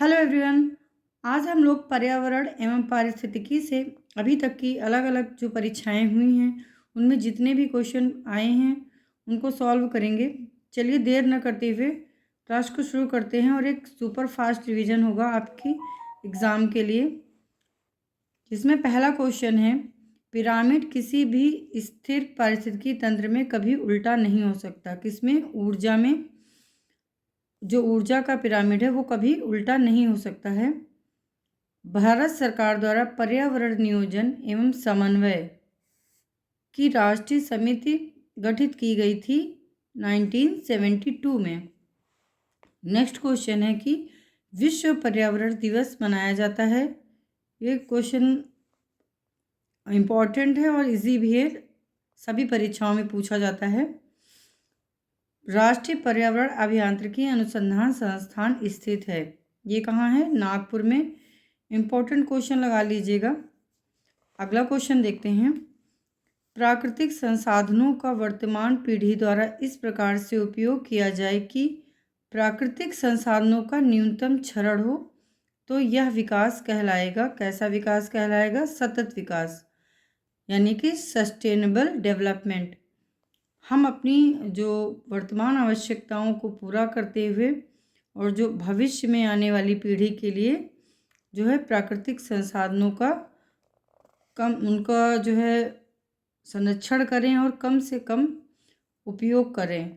Hello everyone. आज हम लोग पर्यावरण एवं पारिस्थितिकी से अभी तक की अलग अलग जो परीक्षाएं हुई हैं उनमें जितने भी क्वेश्चन आए हैं उनको सॉल्व करेंगे। चलिए देर न करते हुए क्लास को शुरू करते हैं और एक सुपर फास्ट रिवीजन होगा आपकी एग्ज़ाम के लिए, जिसमें पहला क्वेश्चन है पिरामिड किसी भी स्थिर पारिस्थितिकी तंत्र में कभी उल्टा नहीं हो सकता। किसमें? ऊर्जा में। जो ऊर्जा का पिरामिड है वो कभी उल्टा नहीं हो सकता है। भारत सरकार द्वारा पर्यावरण नियोजन एवं समन्वय की राष्ट्रीय समिति गठित की गई थी 1972 में। नेक्स्ट क्वेश्चन है कि विश्व पर्यावरण दिवस मनाया जाता है। ये क्वेश्चन इम्पॉर्टेंट है और इजी भी है, सभी परीक्षाओं में पूछा जाता है। राष्ट्रीय पर्यावरण अभियांत्रिकी अनुसंधान संस्थान स्थित है। ये कहाँ है? नागपुर में। इम्पोर्टेंट क्वेश्चन लगा लीजिएगा। अगला क्वेश्चन देखते हैं। प्राकृतिक संसाधनों का वर्तमान पीढ़ी द्वारा इस प्रकार से उपयोग किया जाए कि प्राकृतिक संसाधनों का न्यूनतम क्षरण हो तो यह विकास कहलाएगा। कैसा विकास कहलाएगा? सतत विकास, यानी कि सस्टेनेबल डेवलपमेंट। हम अपनी जो वर्तमान आवश्यकताओं को पूरा करते हुए और जो भविष्य में आने वाली पीढ़ी के लिए जो है प्राकृतिक संसाधनों का उनका जो है संरक्षण करें और कम से कम उपयोग करें,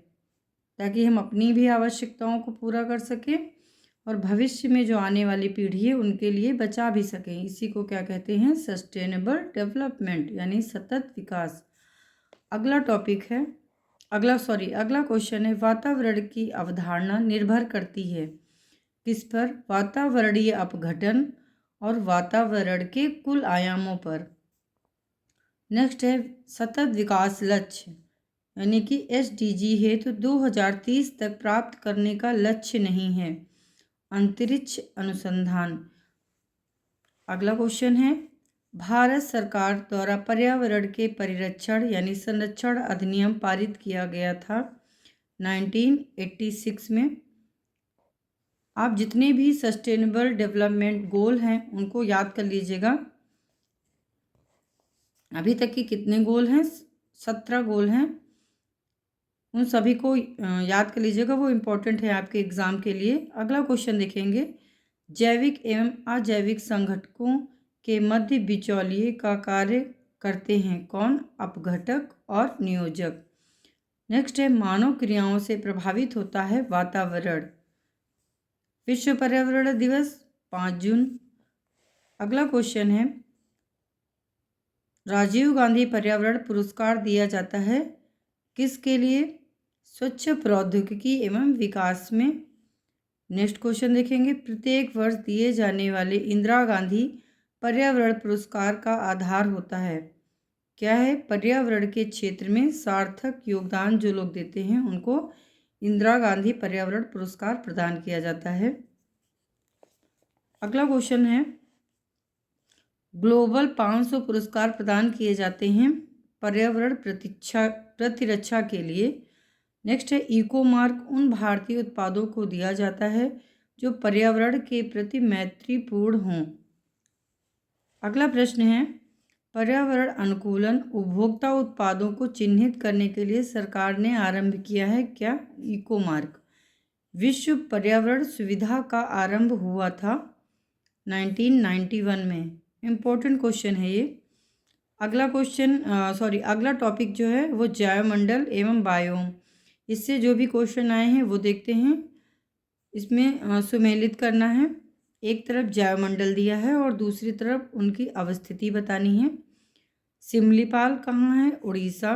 ताकि हम अपनी भी आवश्यकताओं को पूरा कर सकें और भविष्य में जो आने वाली पीढ़ी है उनके लिए बचा भी सकें। इसी को क्या कहते हैं? सस्टेनेबल डेवलपमेंट, यानी सतत विकास। अगला क्वेश्चन है वातावरण की अवधारणा निर्भर करती है किस पर? वातावरणीय अपघटन और वातावरण के कुल आयामों पर। नेक्स्ट है सतत विकास लक्ष्य, यानी कि SDG है तो 2030 तक प्राप्त करने का लक्ष्य नहीं है। अंतरिक्ष अनुसंधान। अगला क्वेश्चन है भारत सरकार द्वारा पर्यावरण के परिरक्षण यानी संरक्षण अधिनियम पारित किया गया था 1986 में। आप जितने भी सस्टेनेबल डेवलपमेंट गोल हैं उनको याद कर लीजिएगा। अभी तक के कितने गोल हैं? 17 गोल हैं। उन सभी को याद कर लीजिएगा, वो इम्पोर्टेंट है आपके एग्ज़ाम के लिए। अगला क्वेश्चन देखेंगे। जैविक एवं अजैविक संगठकों के मध्य बिचौलिए का कार्य करते हैं कौन? अपघटक और नियोजक। नेक्स्ट है मानव क्रियाओं से प्रभावित होता है वातावरण। विश्व पर्यावरण दिवस 5 जून। अगला क्वेश्चन है राजीव गांधी पर्यावरण पुरस्कार दिया जाता है किसके लिए? स्वच्छ प्रौद्योगिकी एवं विकास में। नेक्स्ट क्वेश्चन देखेंगे। प्रत्येक वर्ष दिए जाने वाले इंदिरा गांधी पर्यावरण पुरस्कार का आधार होता है क्या है? पर्यावरण के क्षेत्र में सार्थक योगदान जो लोग देते हैं उनको इंदिरा गांधी पर्यावरण पुरस्कार प्रदान किया जाता है। अगला क्वेश्चन है ग्लोबल 500 पुरस्कार प्रदान किए जाते हैं पर्यावरण प्रतिरक्षा के लिए। नेक्स्ट है इको मार्क उन भारतीय उत्पादों को दिया जाता है जो पर्यावरण के प्रति मैत्रीपूर्ण हों। अगला प्रश्न है पर्यावरण अनुकूलन उपभोक्ता उत्पादों को चिन्हित करने के लिए सरकार ने आरंभ किया है क्या? Eco mark. विश्व पर्यावरण सुविधा का आरंभ हुआ था 1991 में। इम्पोर्टेंट क्वेश्चन है ये। अगला टॉपिक जो है वो जैवमंडल एवं बायोम। इससे जो भी क्वेश्चन आए हैं वो देखते हैं। इसमें सुमेलित करना है। एक तरफ जैवमंडल दिया है और दूसरी तरफ उनकी अवस्थिति बतानी है। सिमलीपाल कहाँ है? उड़ीसा।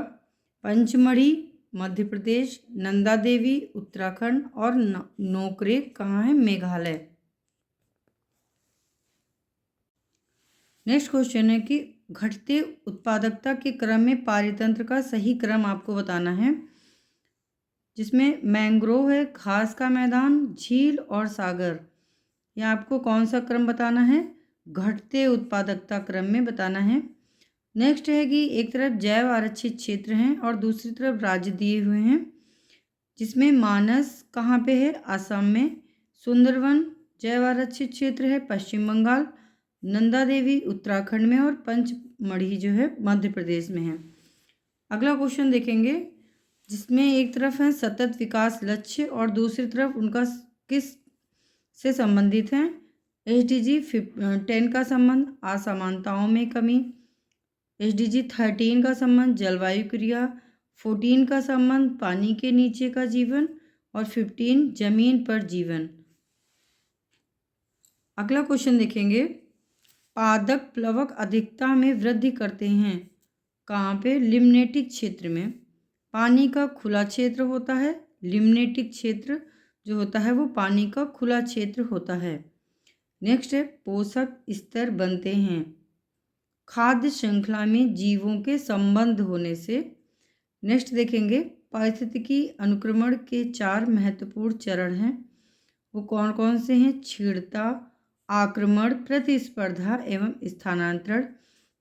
पंचमढ़ी मध्य प्रदेश। नंदा देवी उत्तराखंड और नोकरेक कहाँ है? मेघालय। नेक्स्ट क्वेश्चन है कि घटते उत्पादकता के क्रम में पारितंत्र का सही क्रम आपको बताना है, जिसमें मैंग्रोव है, घास का मैदान, झील और सागर। यह आपको कौन सा क्रम बताना है? घटते उत्पादकता क्रम में बताना है। नेक्स्ट है कि एक तरफ जैव आरक्षित क्षेत्र हैं और दूसरी तरफ राज्य दिए हुए हैं, जिसमें मानस कहाँ पे है? असम में। सुंदरवन जैव आरक्षित क्षेत्र है पश्चिम बंगाल, नंदा देवी उत्तराखंड में और पंचमढ़ी जो है मध्य प्रदेश में है। अगला क्वेश्चन देखेंगे जिसमें एक तरफ है सतत विकास लक्ष्य और दूसरी तरफ उनका किस से संबंधित हैं। SDG 10 का संबंध असमानताओं में कमी, SDG 13 का संबंध जलवायु क्रिया, 14 का संबंध पानी के नीचे का जीवन और 15 जमीन पर जीवन। अगला क्वेश्चन देखेंगे पादप प्लवक अधिकता में वृद्धि करते हैं कहाँ पे? लिम्नेटिक क्षेत्र में। पानी का खुला क्षेत्र होता है, लिम्नेटिक क्षेत्र जो होता है वो पानी का खुला क्षेत्र होता है। नेक्स्ट है पोषक स्तर बनते हैं खाद्य श्रृंखला में जीवों के संबंध होने से। नेक्स्ट देखेंगे पारिस्थितिकी अनुक्रमण के 4 महत्वपूर्ण चरण हैं, वो कौन कौन से हैं? क्षीणता, आक्रमण, प्रतिस्पर्धा एवं स्थानांतरण।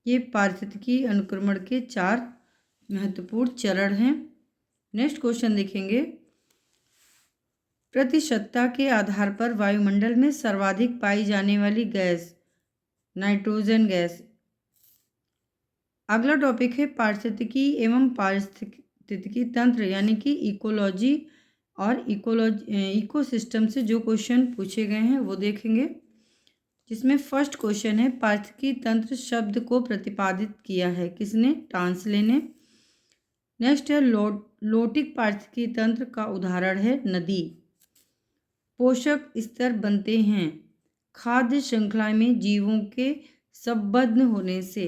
ये पारिस्थितिकी अनुक्रमण के 4 महत्वपूर्ण चरण हैं। नेक्स्ट क्वेश्चन देखेंगे प्रतिशतता के आधार पर वायुमंडल में सर्वाधिक पाई जाने वाली गैस नाइट्रोजन गैस। अगला टॉपिक है पारिस्थितिकी एवं पारिस्थितिकी तंत्र यानी कि इकोलॉजी और इकोसिस्टम से जो क्वेश्चन पूछे गए हैं वो देखेंगे, जिसमें फर्स्ट क्वेश्चन है पारिस्थितिकी तंत्र शब्द को प्रतिपादित किया है किसने? टांसले ने। नेक्स्ट है लोटिक पारिस्थितिकी तंत्र का उदाहरण है नदी। पोषक स्तर बनते हैं खाद्य श्रृंखला में जीवों के संबद्ध होने से।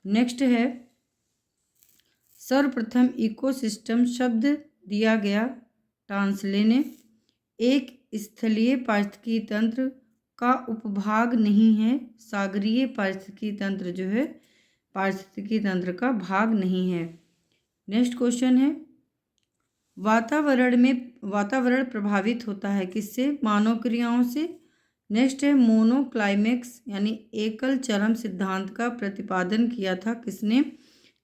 नेक्स्ट है सर्वप्रथम इकोसिस्टम शब्द दिया गया टांसले ने। एक स्थलीय पारिस्थितिकी तंत्र का उपभाग नहीं है, सागरीय पारिस्थितिकी तंत्र जो है पारिस्थितिकी तंत्र का भाग नहीं है। नेक्स्ट क्वेश्चन है वातावरण प्रभावित होता है किससे? मानव क्रियाओं से। नेक्स्ट है मोनोक्लाइमेक्स यानी एकल चरम सिद्धांत का प्रतिपादन किया था किसने?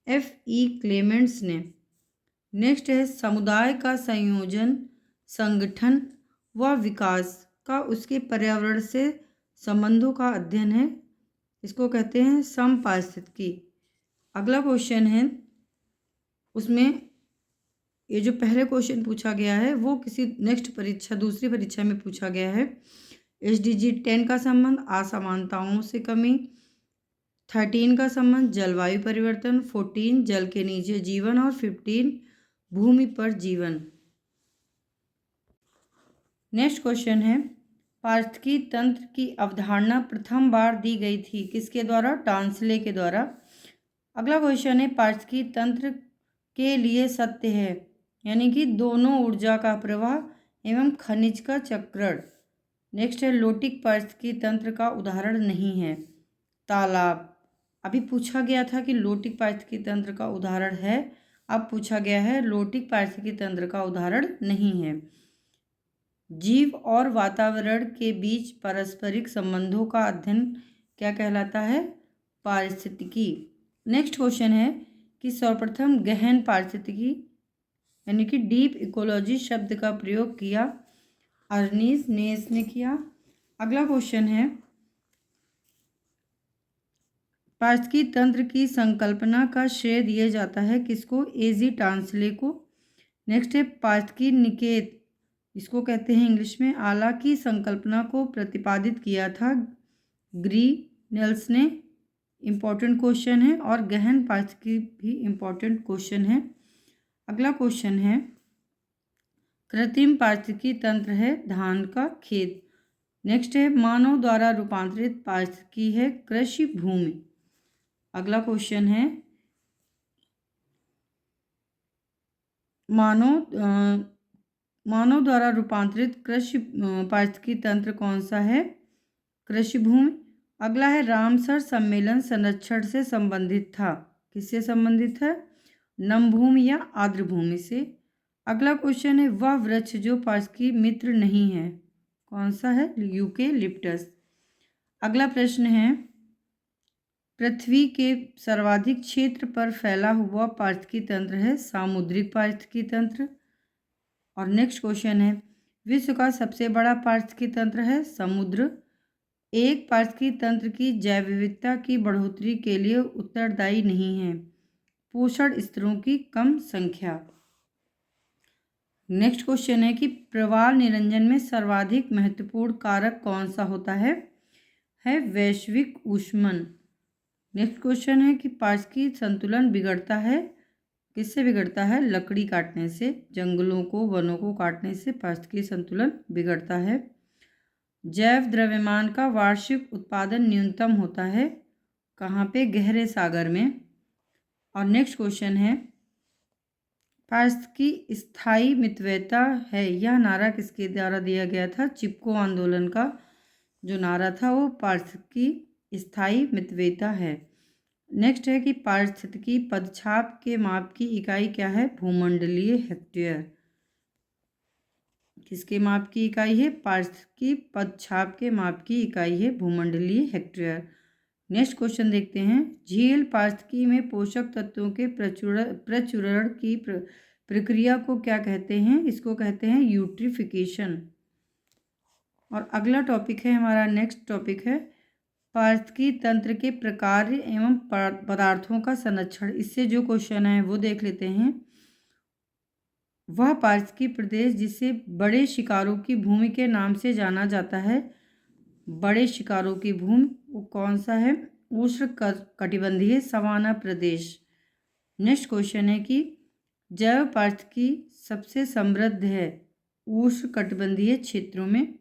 F.E. क्लेमेंट्स ने। नेक्स्ट है समुदाय का संयोजन, संगठन व विकास का उसके पर्यावरण से संबंधों का अध्ययन है, इसको कहते हैं समपारिस्थितिकी। अगला क्वेश्चन है उसमें ये जो पहले क्वेश्चन पूछा गया है वो किसी नेक्स्ट परीक्षा दूसरी परीक्षा में पूछा गया है। SDG 10 का संबंध असमानताओं से कमी, 13 का संबंध जलवायु परिवर्तन, 14 जल के नीचे जीवन और 15 भूमि पर जीवन। नेक्स्ट क्वेश्चन है पारिस्थितिकी तंत्र की अवधारणा प्रथम बार दी गई थी किसके द्वारा? टांसले के द्वारा। अगला क्वेश्चन है पारिस्थितिकी तंत्र के लिए सत्य है यानी कि दोनों ऊर्जा का प्रवाह एवं खनिज का चक्रण। नेक्स्ट है लोटिक पारिस्थितिकी तंत्र का उदाहरण नहीं है तालाब। अभी पूछा गया था कि लोटिक पारिस्थितिकी तंत्र का उदाहरण है, अब पूछा गया है लोटिक पारिस्थितिकी तंत्र का उदाहरण नहीं है। जीव और वातावरण के बीच पारस्परिक संबंधों का अध्ययन क्या कहलाता है? पारिस्थितिकी। नेक्स्ट क्वेश्चन है कि सर्वप्रथम गहन पारिस्थितिकी यानी कि डीप इकोलॉजी शब्द का प्रयोग किया अर्नीस नेस ने किया। अगला क्वेश्चन है पारिस्थितिकी तंत्र की संकल्पना का श्रेय दिया जाता है किसको? A.G. टांसले को। नेक्स्ट है पारिस्थितिकी निकेत, इसको कहते हैं इंग्लिश में, आला की संकल्पना को प्रतिपादित किया था ग्रीनेल्स ने। इम्पॉर्टेंट क्वेश्चन है और गहन पारिस्थितिकी भी इम्पॉर्टेंट क्वेश्चन है। अगला क्वेश्चन है कृत्रिम पारिस्थितिकी तंत्र है धान का खेत। नेक्स्ट है मानव द्वारा रूपांतरित पारिस्थितिकी है कृषि भूमि। अगला क्वेश्चन है मानव द्वारा रूपांतरित कृषि पारिस्थितिकी तंत्र कौन सा है? कृषि भूमि। अगला है रामसर सम्मेलन संरक्षण से संबंधित था, किससे संबंधित है? नमभूमि या आर्द्र भूमि से। अगला क्वेश्चन है वह वृक्ष जो पारिस्थितिकी मित्र नहीं है, कौन सा है? यूकेलिप्टस। अगला प्रश्न है पृथ्वी के सर्वाधिक क्षेत्र पर फैला हुआ पारिस्थितिकी तंत्र है सामुद्रिक पारिस्थितिकी तंत्र। और नेक्स्ट क्वेश्चन है विश्व का सबसे बड़ा पारिस्थितिकी तंत्र है समुद्र। एक पारिस्थितिकी तंत्र की जैव विविधता की बढ़ोतरी के लिए उत्तरदायी नहीं है पोषण स्तरों की कम संख्या। नेक्स्ट क्वेश्चन है कि प्रवाल निरंजन में सर्वाधिक महत्वपूर्ण कारक कौन सा होता है वैश्विक ऊष्मन। नेक्स्ट क्वेश्चन है कि पारिस्थितिकी संतुलन बिगड़ता है किससे बिगड़ता है लकड़ी काटने से। जंगलों को वनों को काटने से पारिस्थितिकी संतुलन बिगड़ता है। जैव द्रव्यमान का वार्षिक उत्पादन न्यूनतम होता है कहाँ पे गहरे सागर में। और नेक्स्ट क्वेश्चन है पारिस्थितिकी स्थायी मितव्ययता है यह नारा किसके द्वारा दिया गया था। चिपको आंदोलन का जो नारा था वो पारिस्थितिकी स्थायी मितव्ययता है। नेक्स्ट है कि पारिस्थितिकी पदछाप के माप की इकाई क्या है भूमंडलीय हेक्टेयर। किसके माप की इकाई है पारिस्थितिकी पदछाप के माप की इकाई है भूमंडलीय हेक्टेयर। नेक्स्ट क्वेश्चन देखते हैं झील पारिस्थितिकी में पोषक तत्वों के प्रचुरण की प्रक्रिया को क्या कहते हैं इसको कहते हैं यूट्रिफिकेशन। और अगला टॉपिक है हमारा नेक्स्ट टॉपिक है पारिस्थितिकी तंत्र के प्रकार एवं पदार्थों का संरक्षण। इससे जो क्वेश्चन है वो देख लेते हैं। वह पारिस्थितिकी प्रदेश जिसे बड़े शिकारों की भूमि के नाम से जाना जाता है बड़े शिकारों की भूमि वो कौन सा है उष्ण कटिबंधीय सवाना प्रदेश। नेक्स्ट क्वेश्चन है कि जैव पारिस्थितिकी सबसे समृद्ध है उष्ण कटिबंधीय क्षेत्रों में।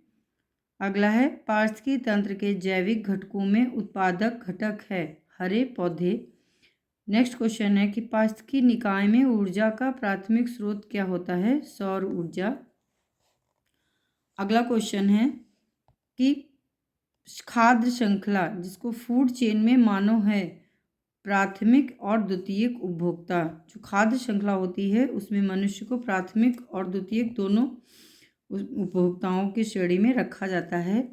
अगला है पारिस्थितिकी तंत्र के जैविक घटकों में उत्पादक घटक है हरे पौधे। नेक्स्ट क्वेश्चन है कि पारिस्थितिकी निकाय में ऊर्जा का प्राथमिक स्रोत क्या होता है सौर ऊर्जा। अगला क्वेश्चन है कि खाद्य श्रृंखला जिसको फूड चेन में मानो है प्राथमिक और द्वितीयक उपभोक्ता। जो खाद्य श्रृंखला होती है उसमें मनुष्य को प्राथमिक और द्वितीयक दोनों उपभोक्ताओं की श्रेणी में रखा जाता है।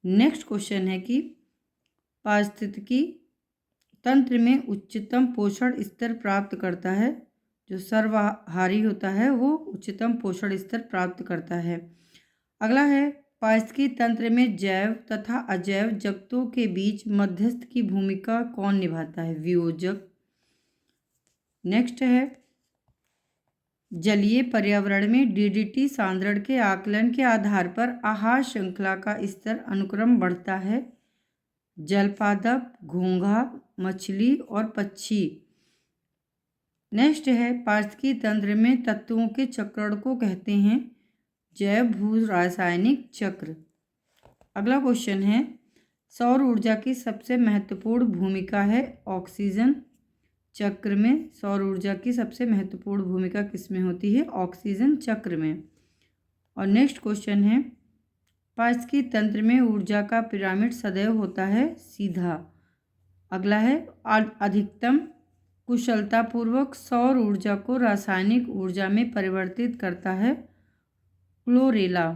नेक्स्ट क्वेश्चन है कि पारिस्थितिकी तंत्र में उच्चतम पोषण स्तर प्राप्त करता है जो सर्वाहारी होता है वो उच्चतम पोषण स्तर प्राप्त करता है। अगला है पारिस्थितिकी तंत्र में जैव तथा अजैव जगतों के बीच मध्यस्थ की भूमिका कौन निभाता है वियोजक। नेक्स्ट है जलीय पर्यावरण में डीडीटी सांद्रण के आकलन के आधार पर आहार श्रृंखला का स्तर अनुक्रम बढ़ता है जलपादप घोंघा मछली और पक्षी। नेक्स्ट है पारिस्थितिकी तंत्र में तत्वों के चक्रण को कहते हैं जैव भू रासायनिक चक्र। अगला क्वेश्चन है सौर ऊर्जा की सबसे महत्वपूर्ण भूमिका है ऑक्सीजन चक्र में। सौर ऊर्जा की सबसे महत्वपूर्ण भूमिका किसमें होती है ऑक्सीजन चक्र में। और नेक्स्ट क्वेश्चन है पारिस्थितिकी तंत्र में ऊर्जा का पिरामिड सदैव होता है सीधा। अगला है अधिकतम कुशलतापूर्वक सौर ऊर्जा को रासायनिक ऊर्जा में परिवर्तित करता है क्लोरेला।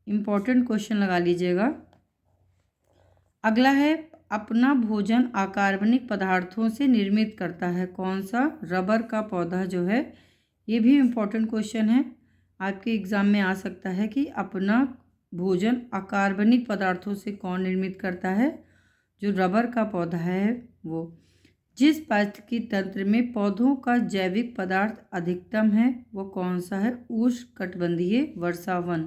इम्पोर्टेंट क्वेश्चन लगा लीजिएगा। अगला है अपना भोजन अकार्बनिक पदार्थों से निर्मित करता है कौन सा रबर का पौधा जो है। ये भी इम्पोर्टेंट क्वेश्चन है आपके एग्जाम में आ सकता है कि अपना भोजन अकार्बनिक पदार्थों से कौन निर्मित करता है जो रबर का पौधा है वो। जिस पारिस्थितिकी तंत्र में पौधों का जैविक पदार्थ अधिकतम है वो कौन सा है उष्ण कटिबंधीय वर्षावन।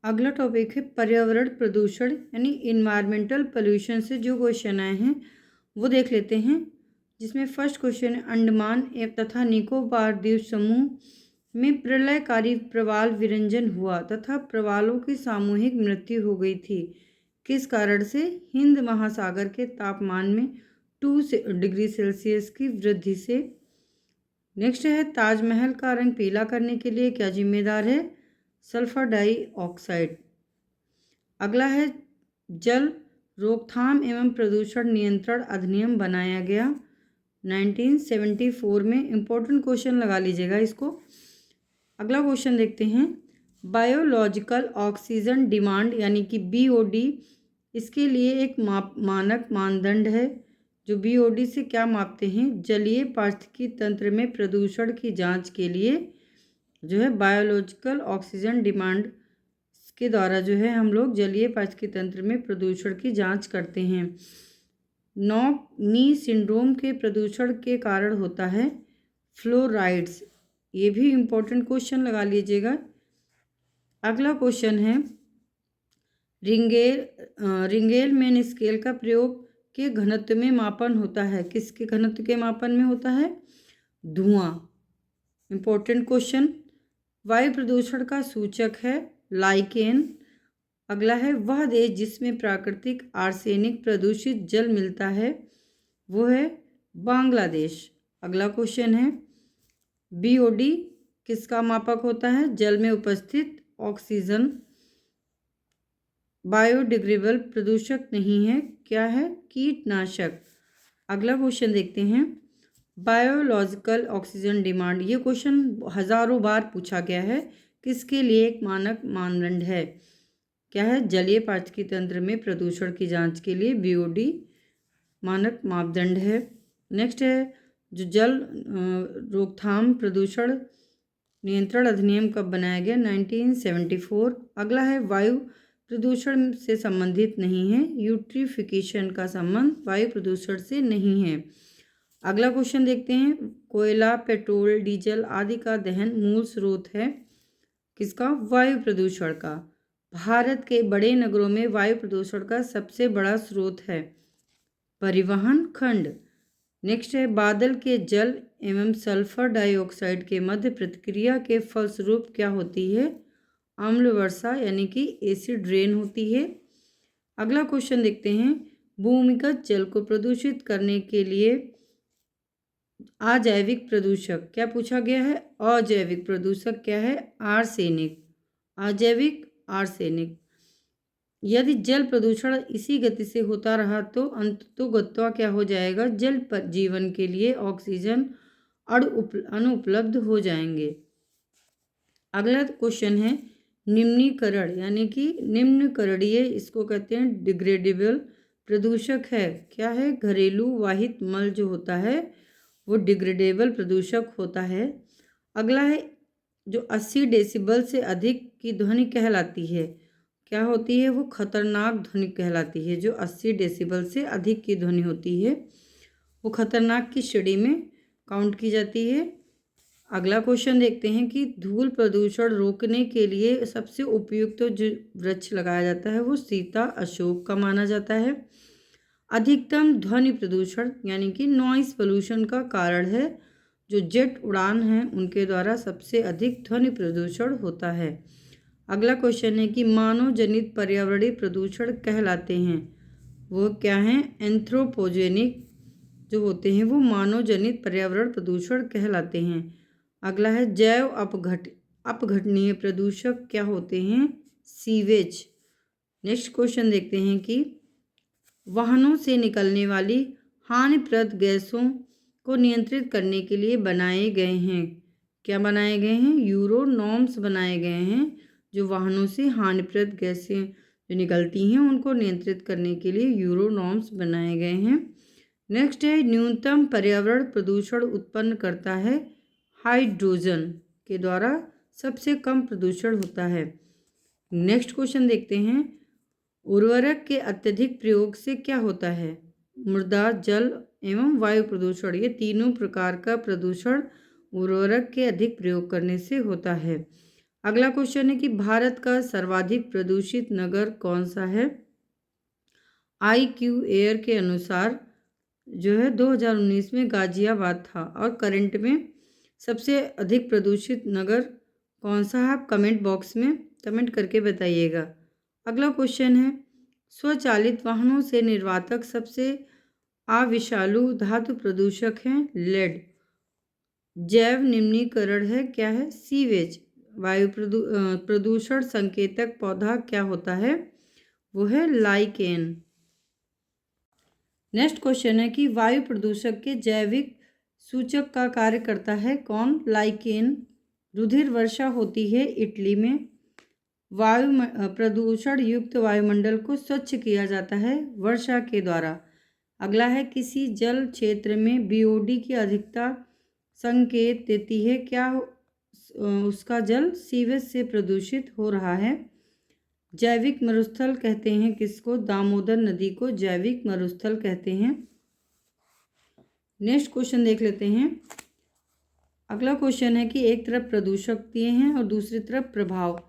अगला टॉपिक है पर्यावरण प्रदूषण यानी इन्वायरमेंटल पोल्यूशन से जो क्वेश्चन आए हैं वो देख लेते हैं। जिसमें फर्स्ट क्वेश्चन है अंडमान तथा निकोबार द्वीप समूह में प्रलयकारी प्रवाल विरंजन हुआ तथा प्रवालों की सामूहिक मृत्यु हो गई थी किस कारण से हिंद महासागर के तापमान में 2 डिग्री सेल्सियस की वृद्धि से। नेक्स्ट है ताजमहल का रंग पीला करने के लिए क्या जिम्मेदार है सल्फर डाइऑक्साइड। अगला है जल रोकथाम एवं प्रदूषण नियंत्रण अधिनियम बनाया गया 1974 में। इम्पोर्टेंट क्वेश्चन लगा लीजिएगा इसको। अगला क्वेश्चन देखते हैं बायोलॉजिकल ऑक्सीजन डिमांड यानी कि BOD इसके लिए एक मानक मानदंड है जो BOD से क्या मापते हैं जलीय पारिस्थितिकी तंत्र में प्रदूषण की जांच के लिए जो है बायोलॉजिकल ऑक्सीजन डिमांड के द्वारा जो है हम लोग जलीय पारिस्थितिकी तंत्र में प्रदूषण की जांच करते हैं। नॉक नी सिंड्रोम के प्रदूषण के कारण होता है फ्लोराइड्स। ये भी इम्पोर्टेंट क्वेश्चन लगा लीजिएगा। अगला क्वेश्चन है रिंगेल मेन स्केल का प्रयोग के घनत्व में मापन होता है। किसके घनत्व के मापन में होता है? धुआं। Important question. वायु प्रदूषण का सूचक है लाइकेन। अगला है वह देश जिसमें प्राकृतिक आर्सेनिक प्रदूषित जल मिलता है वो है बांग्लादेश। अगला क्वेश्चन है बीओडी किसका मापक होता है? जल में उपस्थित ऑक्सीजन। बायोडिग्रेडेबल प्रदूषक नहीं है, क्या है? कीटनाशक। अगला क्वेश्चन देखते हैं बायोलॉजिकल ऑक्सीजन डिमांड। ये क्वेश्चन हजारों बार पूछा गया है। किसके लिए एक मानक मानदंड है? क्या है? जलीय पारिस्थितिकी तंत्र में प्रदूषण की जांच के लिए बीओडी मानक मापदंड है। नेक्स्ट है जो जल रोकथाम प्रदूषण नियंत्रण अधिनियम कब बनाया गया? 1974। अगला है वायु प्रदूषण से संबंधित नहीं है। यूट्रिफिकेशन का संबंध वायु प्रदूषण से नहीं है। अगला क्वेश्चन देखते हैं कोयला, पेट्रोल, डीजल आदि का दहन मूल स्रोत है किसका? वायु प्रदूषण का। भारत के बड़े नगरों में वायु प्रदूषण का सबसे बड़ा स्रोत है परिवहन खंड। नेक्स्ट है बादल के जल एवं सल्फर डाइऑक्साइड के मध्य प्रतिक्रिया के फलस्वरूप क्या होती है? अम्ल वर्षा यानी कि एसिड रेन होती है। अगला क्वेश्चन देखते हैं भूमिगत जल को प्रदूषित करने के लिए अजैविक प्रदूषक क्या पूछा गया है? अजैविक प्रदूषक क्या है? आर्सेनिक। अजैविक आर्सेनिक। यदि जल प्रदूषण इसी गति से होता रहा तो अंततोगत्वा क्या हो जाएगा? जल पर जीवन के लिए ऑक्सीजन अनुपलब्ध हो जाएंगे। अगला क्वेश्चन है निम्नीकरण यानी कि निम्नकरणीय, इसको कहते हैं डिग्रेडेबल प्रदूषक है। क्या है? घरेलू वाहित मल जो होता है वो डिग्रेडेबल प्रदूषक होता है। अगला है जो 80 डेसिबल से अधिक की ध्वनि कहलाती है क्या होती है? वो खतरनाक ध्वनि कहलाती है। जो 80 डेसिबल से अधिक की ध्वनि होती है वो खतरनाक की श्रेणी में काउंट की जाती है। अगला क्वेश्चन देखते हैं कि धूल प्रदूषण रोकने के लिए सबसे उपयुक्त जो वृक्ष लगाया जाता है वो सीता अशोक का माना जाता है। अधिकतम ध्वनि प्रदूषण यानी कि नॉइस पोल्यूशन का कारण है जो जेट उड़ान हैं उनके द्वारा सबसे अधिक ध्वनि प्रदूषण होता है। अगला क्वेश्चन है कि मानव जनित पर्यावरणीय प्रदूषण कहलाते हैं वो क्या हैं? एंथ्रोपोजेनिक जो होते हैं वो मानव जनित पर्यावरण प्रदूषण कहलाते हैं। अगला है जैव अपघटनीय प्रदूषक क्या होते हैं? सीवेज। नेक्स्ट क्वेश्चन देखते हैं कि वाहनों से निकलने वाली हानिप्रद गैसों को नियंत्रित करने के लिए बनाए गए हैं क्या बनाए गए हैं? यूरो नॉर्म्स बनाए गए हैं जो वाहनों से हानिप्रद गैसें जो निकलती हैं उनको नियंत्रित करने के लिए यूरो नॉर्म्स बनाए गए हैं। नेक्स्ट है न्यूनतम पर्यावरण प्रदूषण उत्पन्न करता है हाइड्रोजन के द्वारा सबसे कम प्रदूषण होता है। नेक्स्ट क्वेश्चन देखते हैं उर्वरक के अत्यधिक प्रयोग से क्या होता है? मृदा, जल एवं वायु प्रदूषण, ये तीनों प्रकार का प्रदूषण उर्वरक के अधिक प्रयोग करने से होता है। अगला क्वेश्चन है कि भारत का सर्वाधिक प्रदूषित नगर कौन सा है? IQ एयर के अनुसार जो है 2019 में गाजियाबाद था। और करंट में सबसे अधिक प्रदूषित नगर कौन सा है? आप कमेंट बॉक्स में कमेंट करके बताइएगा। अगला क्वेश्चन है स्वचालित वाहनों से निर्वातक सबसे अविषालु धातु प्रदूषक हैं लेड। जैव निम्नीकरण है क्या है? सीवेज। वायु प्रदूषण संकेतक पौधा क्या होता है? वो है लाइकेन। नेक्स्ट क्वेश्चन है कि वायु प्रदूषक के जैविक सूचक का कार्य करता है कौन? लाइकेन। रुधिर वर्षा होती है इटली में। वायु प्रदूषण युक्त वायुमंडल को स्वच्छ किया जाता है वर्षा के द्वारा। अगला है किसी जल क्षेत्र में बीओडी की अधिकता संकेत देती है क्या? उसका जल सीवेज से प्रदूषित हो रहा है। जैविक मरुस्थल कहते हैं किसको? दामोदर नदी को जैविक मरुस्थल कहते हैं। नेक्स्ट क्वेश्चन देख लेते हैं। अगला क्वेश्चन है कि एक तरफ प्रदूषक दिए हैं और दूसरी तरफ प्रभाव।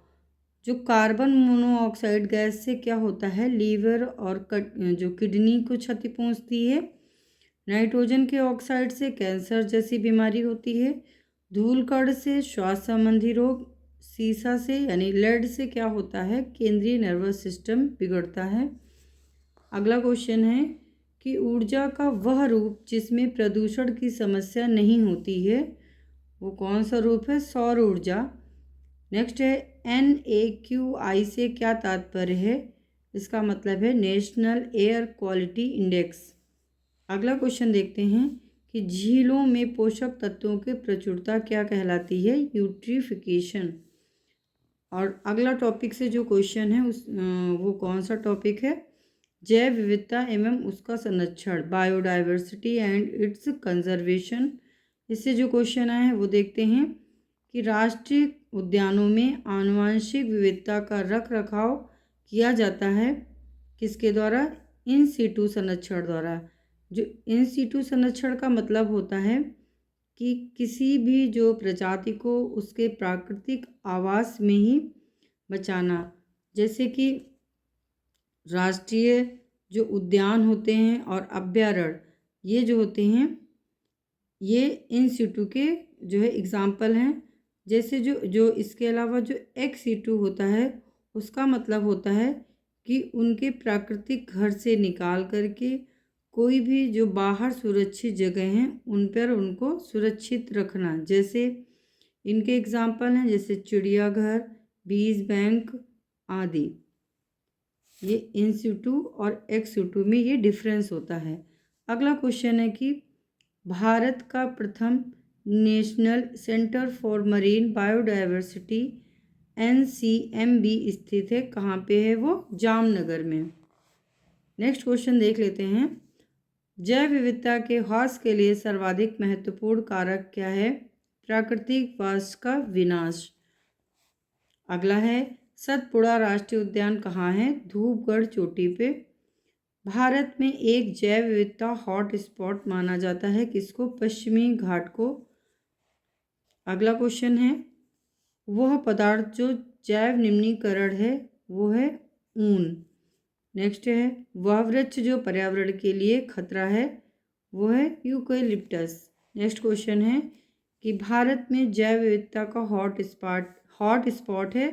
जो कार्बन मोनोऑक्साइड गैस से क्या होता है? लीवर और जो किडनी को क्षति पहुंचती है। नाइट्रोजन के ऑक्साइड से कैंसर जैसी बीमारी होती है। धूल कण से श्वास संबंधी रोग। सीसा से यानी लेड से क्या होता है? केंद्रीय नर्वस सिस्टम बिगड़ता है। अगला क्वेश्चन है कि ऊर्जा का वह रूप जिसमें प्रदूषण की समस्या नहीं होती है, वो कौन सा रूप है? सौर ऊर्जा। नेक्स्ट है NAQI से क्या तात्पर्य है? इसका मतलब है नेशनल एयर क्वालिटी इंडेक्स। अगला क्वेश्चन देखते हैं कि झीलों में पोषक तत्वों की प्रचुरता क्या कहलाती है? यूट्रिफिकेशन। और अगला टॉपिक से जो क्वेश्चन है वो कौन सा टॉपिक है? जैव विविधता एवं उसका संरक्षण, बायोडाइवर्सिटी एंड इट्स कंजर्वेशन। इससे जो क्वेश्चन आए हैं वो देखते हैं कि राष्ट्रीय उद्यानों में आनुवंशिक विविधता का रख रखाव किया जाता है किसके द्वारा? इन सीटू संरक्षण द्वारा। जो इन सीटू संरक्षण का मतलब होता है कि किसी भी जो प्रजाति को उसके प्राकृतिक आवास में ही बचाना। जैसे कि राष्ट्रीय जो उद्यान होते हैं और अभ्यारण्य, ये जो होते हैं ये इन सीटू के जो है एग्जाम्पल हैं। जैसे जो इसके अलावा जो एक्स सीटू होता है उसका मतलब होता है कि उनके प्राकृतिक घर से निकाल करके कोई भी जो बाहर सुरक्षित जगह हैं उन पर उनको सुरक्षित रखना। जैसे इनके एग्जाम्पल हैं जैसे चिड़ियाघर, बीज बैंक आदि। ये इन सीटू और एक्स सीटू में ये डिफरेंस होता है। अगला क्वेश्चन है कि भारत का प्रथम national centre for marine biodiversity NCMB स्थित है कहाँ पे है? वो जामनगर में। नेक्स्ट क्वेश्चन देख लेते हैं। जैव विविधता के ह्रास के लिए सर्वाधिक महत्वपूर्ण कारक क्या है? प्राकृतिक वास का विनाश। अगला है सतपुड़ा राष्ट्रीय उद्यान कहाँ है? धूपगढ़ चोटी पे। भारत में एक जैव विविधता हॉट स्पॉट माना जाता है किसको? पश्चिमी घाट को। अगला क्वेश्चन है वह पदार्थ जो जैव निम्नीकरण है वो है ऊन। नेक्स्ट है वह वृक्ष जो पर्यावरण के लिए खतरा है वो है यूकेलिप्टस। नेक्स्ट क्वेश्चन है कि भारत में जैव विविधता का हॉट स्पॉट है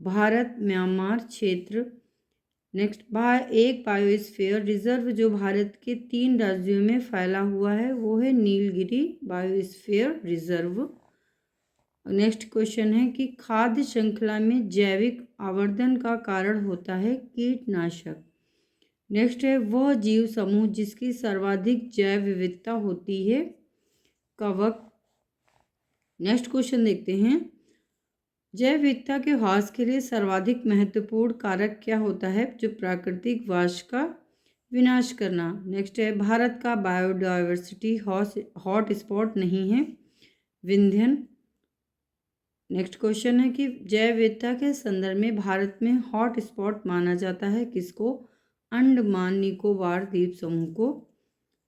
भारत म्यांमार क्षेत्र। नेक्स्ट एक बायोस्फीयर रिजर्व जो भारत के 3 राज्यों में फैला हुआ है वो है Nilgiri biosphere reserve. Next question है कि खाद्य श्रृंखला में जैविक आवर्धन का कारण होता है कीटनाशक। नेक्स्ट है वह जीव समूह जिसकी सर्वाधिक जैव विविधता होती है? कवक। नेक्स्ट क्वेश्चन देखते हैं जैव विविधता के ह्रास के लिए सर्वाधिक महत्वपूर्ण कारक क्या होता है? जो प्राकृतिक वास का विनाश करना। नेक्स्ट है भारत का बायोडाइवर्सिटी हॉट स्पॉट नहीं है विंध्यन। नेक्स्ट क्वेश्चन है कि जैव विविधता के संदर्भ में भारत में हॉट स्पॉट माना जाता है किसको? अंडमान निकोबार द्वीप समूह को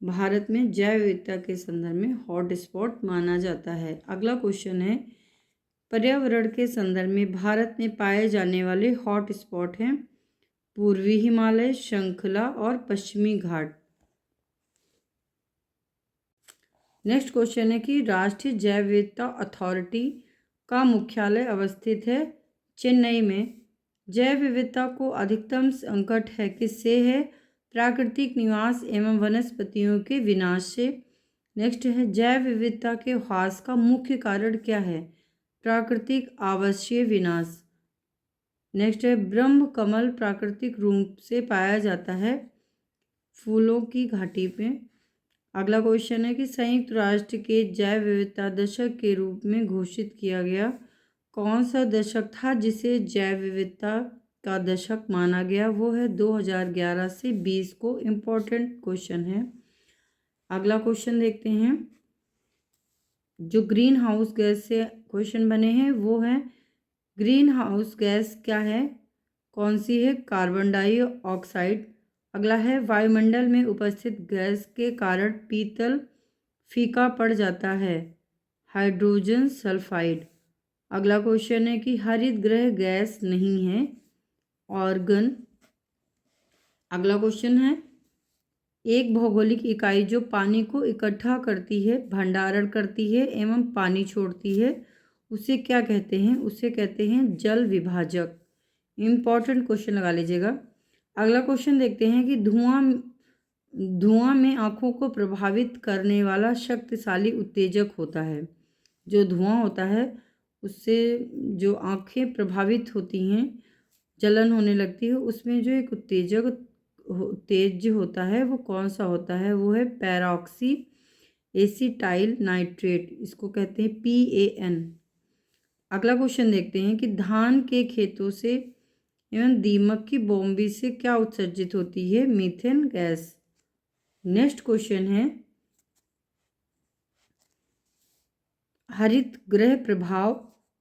भारत में जैव विविधता के संदर्भ में हॉट स्पॉट माना जाता है। अगला क्वेश्चन है पर्यावरण के संदर्भ में भारत में पाए जाने वाले हॉट स्पॉट हैं पूर्वी हिमालय, श्रृंखला और पश्चिमी घाट। नेक्स्ट क्वेश्चन है कि राष्ट्रीय जैव विविधता अथॉरिटी का मुख्यालय अवस्थित है चेन्नई में। जैव विविधता को अधिकतम संकट है किससे है? प्राकृतिक निवास एवं वनस्पतियों के विनाश से। नेक्स्ट है जैव विविधता के ह्रास का मुख्य कारण क्या है? प्राकृतिक आवासीय विनाश। नेक्स्ट है ब्रह्म कमल प्राकृतिक रूप से पाया जाता है फूलों की घाटी पे। अगला क्वेश्चन है कि संयुक्त राष्ट्र के जैव विविधता दशक के रूप में घोषित किया गया कौन सा दशक था जिसे जैव विविधता का दशक माना गया? वो है 2011 से 20 को। इम्पोर्टेंट क्वेश्चन है। अगला क्वेश्चन देखते हैं जो ग्रीन हाउस गैस से क्वेश्चन बने हैं वो है ग्रीन हाउस गैस क्या है, कौन सी है, कार्बन डाइऑक्साइड। अगला है वायुमंडल में उपस्थित गैस के कारण पीतल फीका पड़ जाता है, हाइड्रोजन सल्फाइड। अगला क्वेश्चन है कि हरित गृह गैस नहीं है, ऑर्गन। अगला क्वेश्चन है एक भौगोलिक इकाई जो पानी को इकट्ठा करती है, भंडारण करती है एवं पानी छोड़ती है, उसे क्या कहते हैं, उसे कहते हैं जल विभाजक। इम्पॉर्टेंट क्वेश्चन लगा लीजिएगा। अगला क्वेश्चन देखते हैं कि धुआं में आँखों को प्रभावित करने वाला शक्तिशाली उत्तेजक होता है। जो धुआं होता है उससे जो आँखें प्रभावित होती हैं, जलन होने लगती है, उसमें जो एक उत्तेजक तेज होता है वो कौन सा होता है, वो है पैरॉक्सी एसिटाइल नाइट्रेट, इसको कहते हैं PAN। अगला क्वेश्चन देखते हैं कि धान के खेतों से एवं दीमक की बोम्बी से क्या उत्सर्जित होती है, मीथेन गैस। नेक्स्ट क्वेश्चन है हरित गृह प्रभाव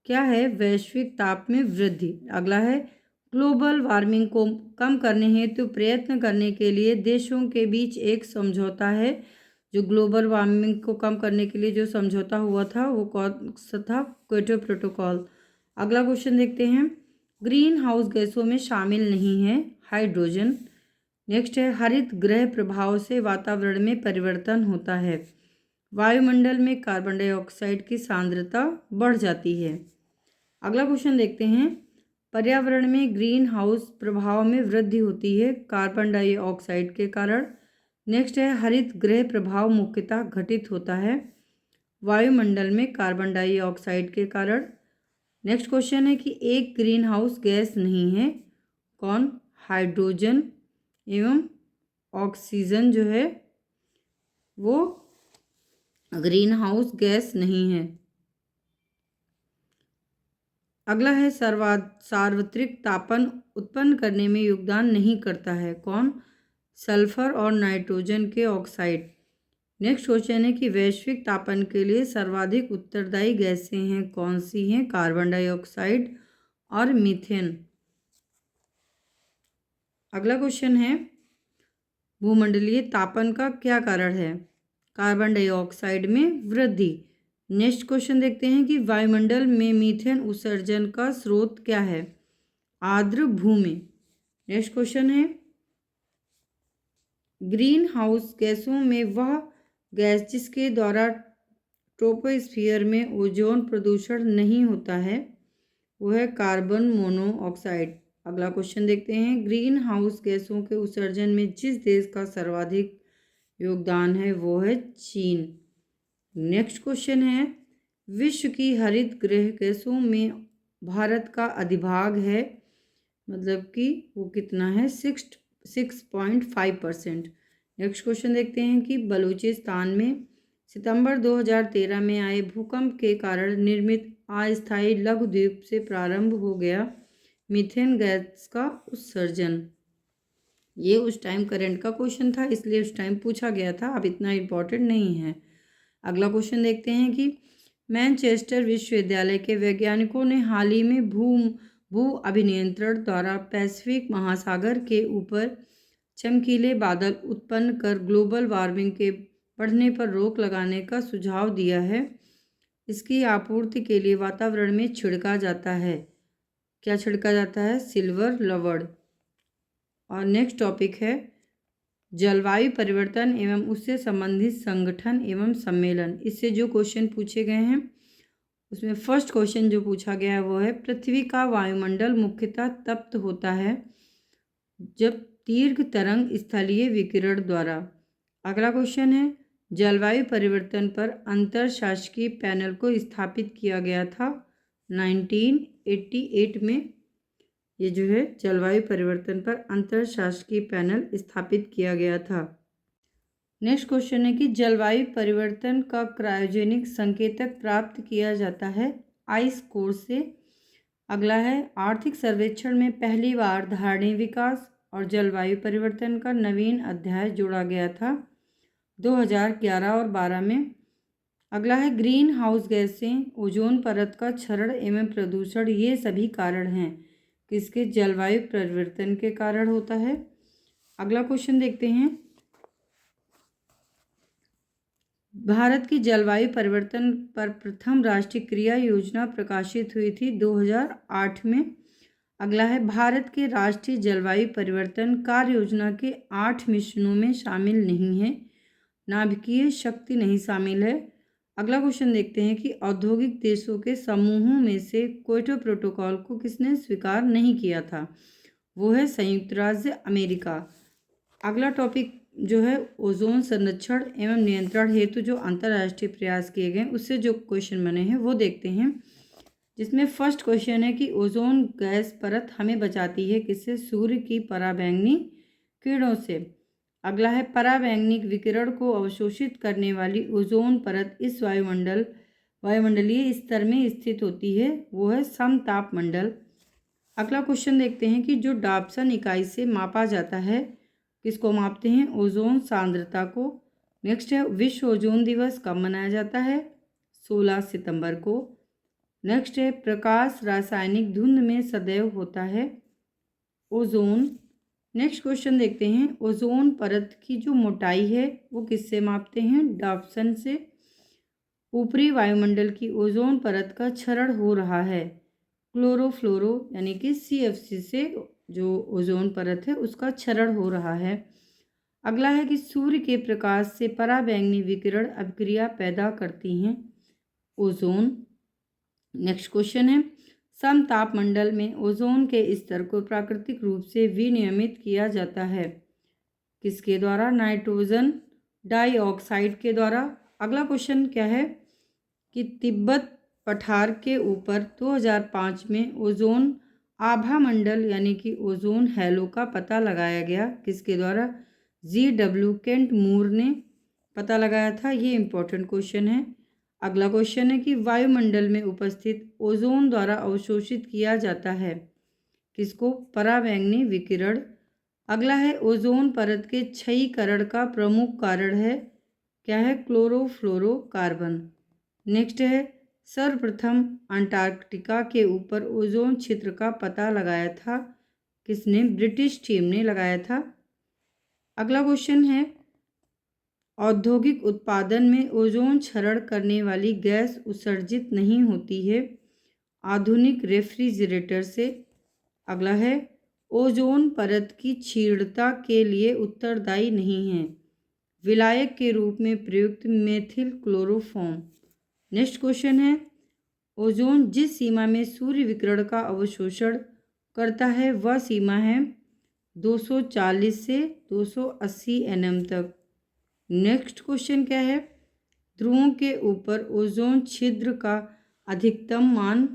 क्या है, वैश्विक ताप में वृद्धि। अगला है ग्लोबल वार्मिंग को कम करने हेतु प्रयत्न करने के लिए देशों के बीच एक समझौता है। जो ग्लोबल वार्मिंग को कम करने के लिए जो समझौता हुआ था वो कौन सा था, क्योटो प्रोटोकॉल। अगला क्वेश्चन देखते हैं ग्रीन हाउस गैसों में शामिल नहीं है, हाइड्रोजन। नेक्स्ट है हरित गृह प्रभाव से वातावरण में परिवर्तन होता है, वायुमंडल में कार्बन डाइऑक्साइड की सांद्रता बढ़ जाती है। अगला क्वेश्चन देखते हैं पर्यावरण में ग्रीन हाउस प्रभाव में वृद्धि होती है, कार्बन डाइऑक्साइड के कारण। नेक्स्ट है हरित गृह प्रभाव मुख्यतः घटित होता है वायुमंडल में कार्बन डाइऑक्साइड के कारण। नेक्स्ट क्वेश्चन है कि एक ग्रीन हाउस गैस नहीं है, कौन, हाइड्रोजन एवं ऑक्सीजन जो है वो ग्रीन हाउस गैस नहीं है। अगला है सार्वत्रिक तापन उत्पन्न करने में योगदान नहीं करता है, कौन, सल्फर और नाइट्रोजन के ऑक्साइड। नेक्स्ट क्वेश्चन है कि वैश्विक तापन के लिए सर्वाधिक उत्तरदायी गैसें हैं, कौन सी हैं, कार्बन डाइऑक्साइड और मीथेन। अगला क्वेश्चन है भूमंडलीय तापन का क्या कारण है, कार्बन डाइऑक्साइड में वृद्धि। नेक्स्ट क्वेश्चन देखते हैं कि वायुमंडल में मीथेन उत्सर्जन का स्रोत क्या है, आर्द्र भूमि। नेक्स्ट क्वेश्चन है ग्रीन हाउस गैसों में वह गैस जिसके द्वारा ट्रोपोस्फियर में ओजोन प्रदूषण नहीं होता है, वो है कार्बन मोनोऑक्साइड। अगला क्वेश्चन देखते हैं ग्रीन हाउस गैसों के उत्सर्जन में जिस देश का सर्वाधिक योगदान है वो है चीन। नेक्स्ट क्वेश्चन है विश्व की हरित गृह गैसों में भारत का अधिभाग है, मतलब कि वो कितना है, 6.5%। नेक्स्ट क्वेश्चन देखते हैं कि बलूचिस्तान में सितंबर 2013 में आए भूकंप के कारण निर्मित अस्थायी लघु द्वीप से प्रारंभ हो गया मीथेन गैस का उत्सर्जन। ये उस टाइम करंट का क्वेश्चन था, इसलिए उस टाइम पूछा गया था, अब इतना इम्पोर्टेंट नहीं है। अगला क्वेश्चन देखते हैं कि मैनचेस्टर विश्वविद्यालय के वैज्ञानिकों ने हाल ही में भू अभिनियंत्रण द्वारा पैसिफिक महासागर के ऊपर चमकीले बादल उत्पन्न कर ग्लोबल वार्मिंग के बढ़ने पर रोक लगाने का सुझाव दिया है। इसकी आपूर्ति के लिए वातावरण में छिड़का जाता है, क्या छिड़का जाता है, सिल्वर लवण। और नेक्स्ट टॉपिक है जलवायु परिवर्तन एवं उससे संबंधित संगठन एवं सम्मेलन। इससे जो क्वेश्चन पूछे गए हैं उसमें फर्स्ट क्वेश्चन जो पूछा गया है वो है पृथ्वी का वायुमंडल मुख्यतः तप्त होता है जब दीर्घ तरंग स्थलीय विकिरण द्वारा। अगला क्वेश्चन है जलवायु परिवर्तन पर अंतरशासकीय पैनल को स्थापित किया गया था 1988 में। ये जो है जलवायु परिवर्तन पर अंतरशासकीय पैनल स्थापित किया गया था। नेक्स्ट क्वेश्चन है कि जलवायु परिवर्तन का क्रायोजेनिक संकेतक प्राप्त किया जाता है आइस कोर से। अगला है आर्थिक सर्वेक्षण में पहली बार धारणीय विकास और जलवायु परिवर्तन का नवीन अध्याय जोड़ा गया था 2011 और 12 में। अगला है ग्रीन हाउस गैसें, ओजोन परत का क्षरण एवं प्रदूषण, ये सभी कारण हैं किसके? जलवायु परिवर्तन के कारण होता है। अगला क्वेश्चन देखते हैं, भारत की जलवायु परिवर्तन पर प्रथम राष्ट्रीय क्रिया योजना प्रकाशित हुई थी 2008 में। अगला है भारत के राष्ट्रीय जलवायु परिवर्तन कार्य योजना के 8 मिशनों में शामिल नहीं है, नाभिकीय शक्ति नहीं शामिल है। अगला क्वेश्चन देखते हैं कि औद्योगिक देशों के समूहों में से क्योटो प्रोटोकॉल को किसने स्वीकार नहीं किया था? वो है संयुक्त राज्य अमेरिका। अगला टॉपिक जो है ओजोन संरक्षण एवं नियंत्रण हेतु जो अंतर्राष्ट्रीय प्रयास किए गए उससे जो क्वेश्चन बने हैं वो देखते हैं, जिसमें फर्स्ट क्वेश्चन है कि ओजोन गैस परत हमें बचाती है किससे? सूर्य की पराबैंगनी किरणों से। अगला है पराबैंगनी विकिरण को अवशोषित करने वाली ओजोन परत इस वायुमंडलीय स्तर में स्थित होती है, वो है समताप मंडल। अगला क्वेश्चन देखते हैं कि जो डॉप्सन इकाई से मापा जाता है, किसको मापते हैं? ओजोन सांद्रता को। नेक्स्ट है विश्व ओजोन दिवस कब मनाया जाता है? 16 सितंबर को। नेक्स्ट है प्रकाश रासायनिक धुंध में सदैव होता है ओजोन। नेक्स्ट क्वेश्चन देखते हैं, ओजोन परत की जो मोटाई है वो किससे मापते हैं? डॉप्सन से। ऊपरी वायुमंडल की ओजोन परत का क्षरण हो रहा है क्लोरोफ्लोरो यानी कि CFC से, जो ओजोन परत है उसका क्षरण हो रहा है। अगला है कि सूर्य के प्रकाश से पराबैंगनी विकिरण अभिक्रिया पैदा करती हैं ओजोन। नेक्स्ट क्वेश्चन है, समतापमंडल में ओजोन के स्तर को प्राकृतिक रूप से विनियमित किया जाता है किसके द्वारा? नाइट्रोजन डाइऑक्साइड के द्वारा। अगला क्वेश्चन क्या है कि तिब्बत पठार के ऊपर 2005 में ओजोन आभा मंडल यानी कि ओजोन हैलो का पता लगाया गया किसके द्वारा? GW केंट मूर ने पता लगाया था। ये इंपॉर्टेंट क्वेश्चन है। अगला क्वेश्चन है कि वायुमंडल में उपस्थित ओजोन द्वारा अवशोषित किया जाता है किसको? पराबैंगनी विकिरण। अगला है ओजोन परत के क्षयीकरण का प्रमुख कारण है, क्या है? क्लोरोफ्लोरोकार्बन। नेक्स्ट है सर्वप्रथम अंटार्कटिका के ऊपर ओजोन क्षेत्र का पता लगाया था किसने? ब्रिटिश टीम ने लगाया था। अगला क्वेश्चन है औद्योगिक उत्पादन में ओजोन क्षरण करने वाली गैस उत्सर्जित नहीं होती है आधुनिक रेफ्रिजरेटर से। अगला है ओजोन परत की क्षीणता के लिए उत्तरदायी नहीं है विलायक के रूप में प्रयुक्त मेथिल क्लोरोफॉर्म। नेक्स्ट क्वेश्चन है ओजोन जिस सीमा में सूर्य विकिरण का अवशोषण करता है वह सीमा है 240 से 280 nm तक। नेक्स्ट क्वेश्चन क्या है? ध्रुवों के ऊपर ओजोन छिद्र का अधिकतम मान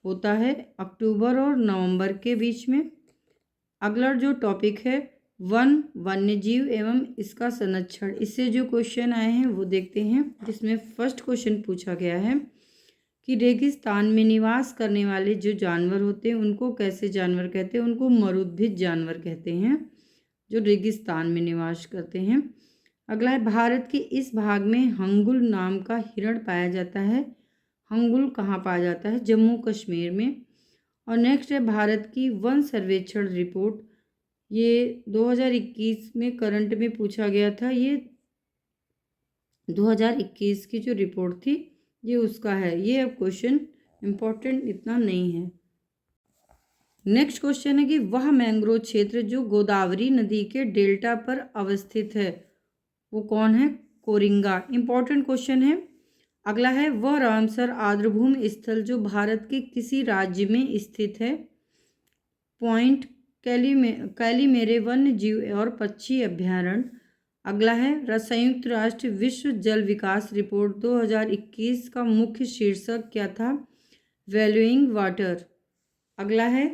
होता है अक्टूबर और नवंबर के बीच में। अगला जो टॉपिक है वन्यजीव एवं इसका संरक्षण, इससे जो क्वेश्चन आए हैं वो देखते हैं, जिसमें फर्स्ट क्वेश्चन पूछा गया है कि रेगिस्तान में निवास करने वाले जो जानवर होते हैं उनको कैसे जानवर कहते हैं? उनको मरुद्भिद जानवर कहते हैं जो रेगिस्तान में निवास करते हैं। अगला है भारत के इस भाग में हंगुल नाम का हिरण पाया जाता है। हंगुल कहाँ पाया जाता है? जम्मू कश्मीर में। और नेक्स्ट है भारत की वन सर्वेक्षण रिपोर्ट, ये 2021 में करंट में पूछा गया था। ये 2021 की जो रिपोर्ट थी ये उसका है। ये अब क्वेश्चन इम्पोर्टेंट इतना नहीं है। नेक्स्ट क्वेश्चन है कि वह मैंग्रोव क्षेत्र जो गोदावरी नदी के डेल्टा पर अवस्थित है वो कौन है? कोरिंगा। इम्पोर्टेंट क्वेश्चन है। अगला है वह रामसर आर्द्रभूमि स्थल जो भारत के किसी राज्य में स्थित है? पॉइंट कैलीमेरे वन्य जीव और पक्षी अभ्यारण्य। अगला है संयुक्त राष्ट्र विश्व जल विकास रिपोर्ट 2021 का मुख्य शीर्षक क्या था? Valuing water. अगला है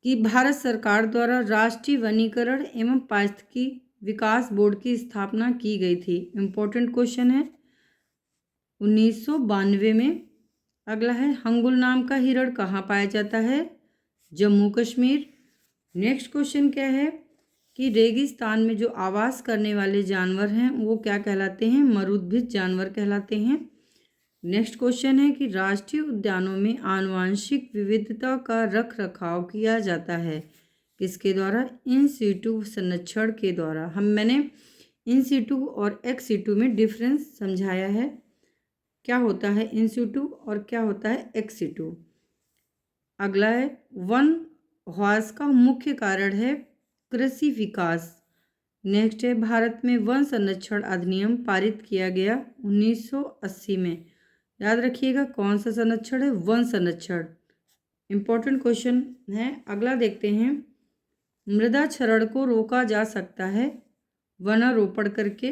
कि भारत सरकार द्वारा राष्ट्रीय वनीकरण एवं पारिस्थितिकी विकास बोर्ड की स्थापना की गई थी। इम्पोर्टेंट क्वेश्चन है 1992 में। अगला है हंगुल नाम का हिरण कहाँ पाया जाता है? जम्मू कश्मीर। नेक्स्ट क्वेश्चन क्या है कि रेगिस्तान में जो आवास करने वाले जानवर हैं वो क्या कहलाते हैं? मरुद्भिद जानवर कहलाते हैं। नेक्स्ट क्वेश्चन है कि राष्ट्रीय उद्यानों में आनुवंशिक विविधता का रख रखाव किया जाता है किसके द्वारा? इन सीटू संरक्षण के द्वारा। मैंने इन सीटू और एक्स सीटू में डिफरेंस समझाया है, क्या होता है इन सीटू और क्या होता है एक्स सीटू। अगला है वन ह्रास का मुख्य कारण है कृषि विकास। नेक्स्ट है भारत में वन संरक्षण अधिनियम पारित किया गया 1980 में। याद रखिएगा कौन सा संरक्षण है? वन संरक्षण। इंपॉर्टेंट क्वेश्चन है। अगला देखते हैं, मृदा क्षरण को रोका जा सकता है वनारोपण करके,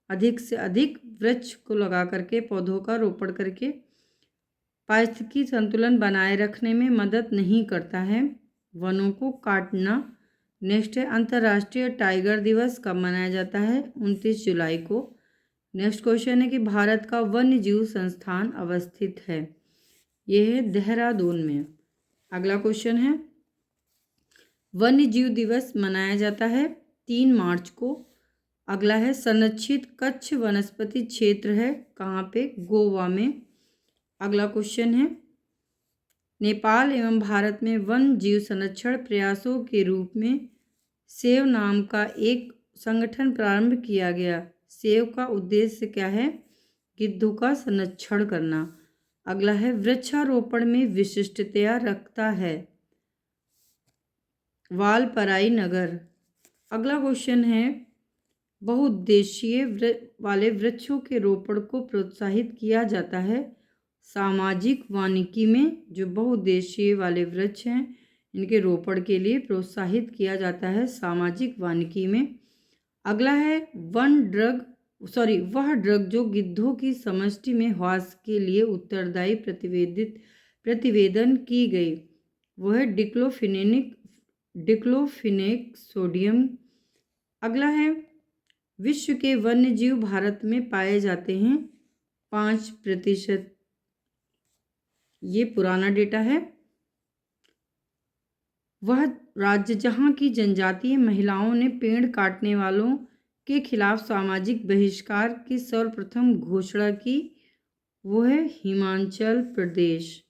अधिक से अधिक वृक्ष को लगा करके, पौधों का रोपण करके। पारिस्थितिकी संतुलन बनाए रखने में मदद नहीं करता है वनों को काटना। नेक्स्ट है अंतर्राष्ट्रीय टाइगर दिवस कब मनाया जाता है? 29 जुलाई को। नेक्स्ट क्वेश्चन है कि भारत का वन्य जीव संस्थान अवस्थित है, यह है देहरादून में। अगला क्वेश्चन है, वन्य जीव दिवस मनाया जाता है 3 मार्च को। अगला है संरक्षित कच्छ वनस्पति क्षेत्र है कहाँ पे? गोवा में। अगला क्वेश्चन है, नेपाल एवं भारत में वन जीव संरक्षण प्रयासों के रूप में सेव नाम का एक संगठन प्रारंभ किया गया। सेव का उद्देश्य क्या है? गिद्धों का संरक्षण करना। अगला है वृक्षारोपण में विशिष्टता रखता है वालपराई नगर। अगला क्वेश्चन है, बहुउद्देशीय वाले वृक्षों के रोपण को प्रोत्साहित किया जाता है सामाजिक वानिकी में। जो बहुउद्देशीय वाले वृक्ष हैं इनके रोपण के लिए प्रोत्साहित किया जाता है सामाजिक वानिकी में। अगला है वह ड्रग जो गिद्धों की समष्टि में ह्रास के लिए उत्तरदायी प्रतिवेदन की गई, वह है डिक्लोफिनेक सोडियम। अगला है विश्व के वन्य जीव भारत में पाए जाते हैं 5%। ये पुराना डेटा है। वह राज्य जहाँ की जनजातीय महिलाओं ने पेड़ काटने वालों के खिलाफ सामाजिक बहिष्कार की सर्वप्रथम घोषणा की, वो है हिमाचल प्रदेश।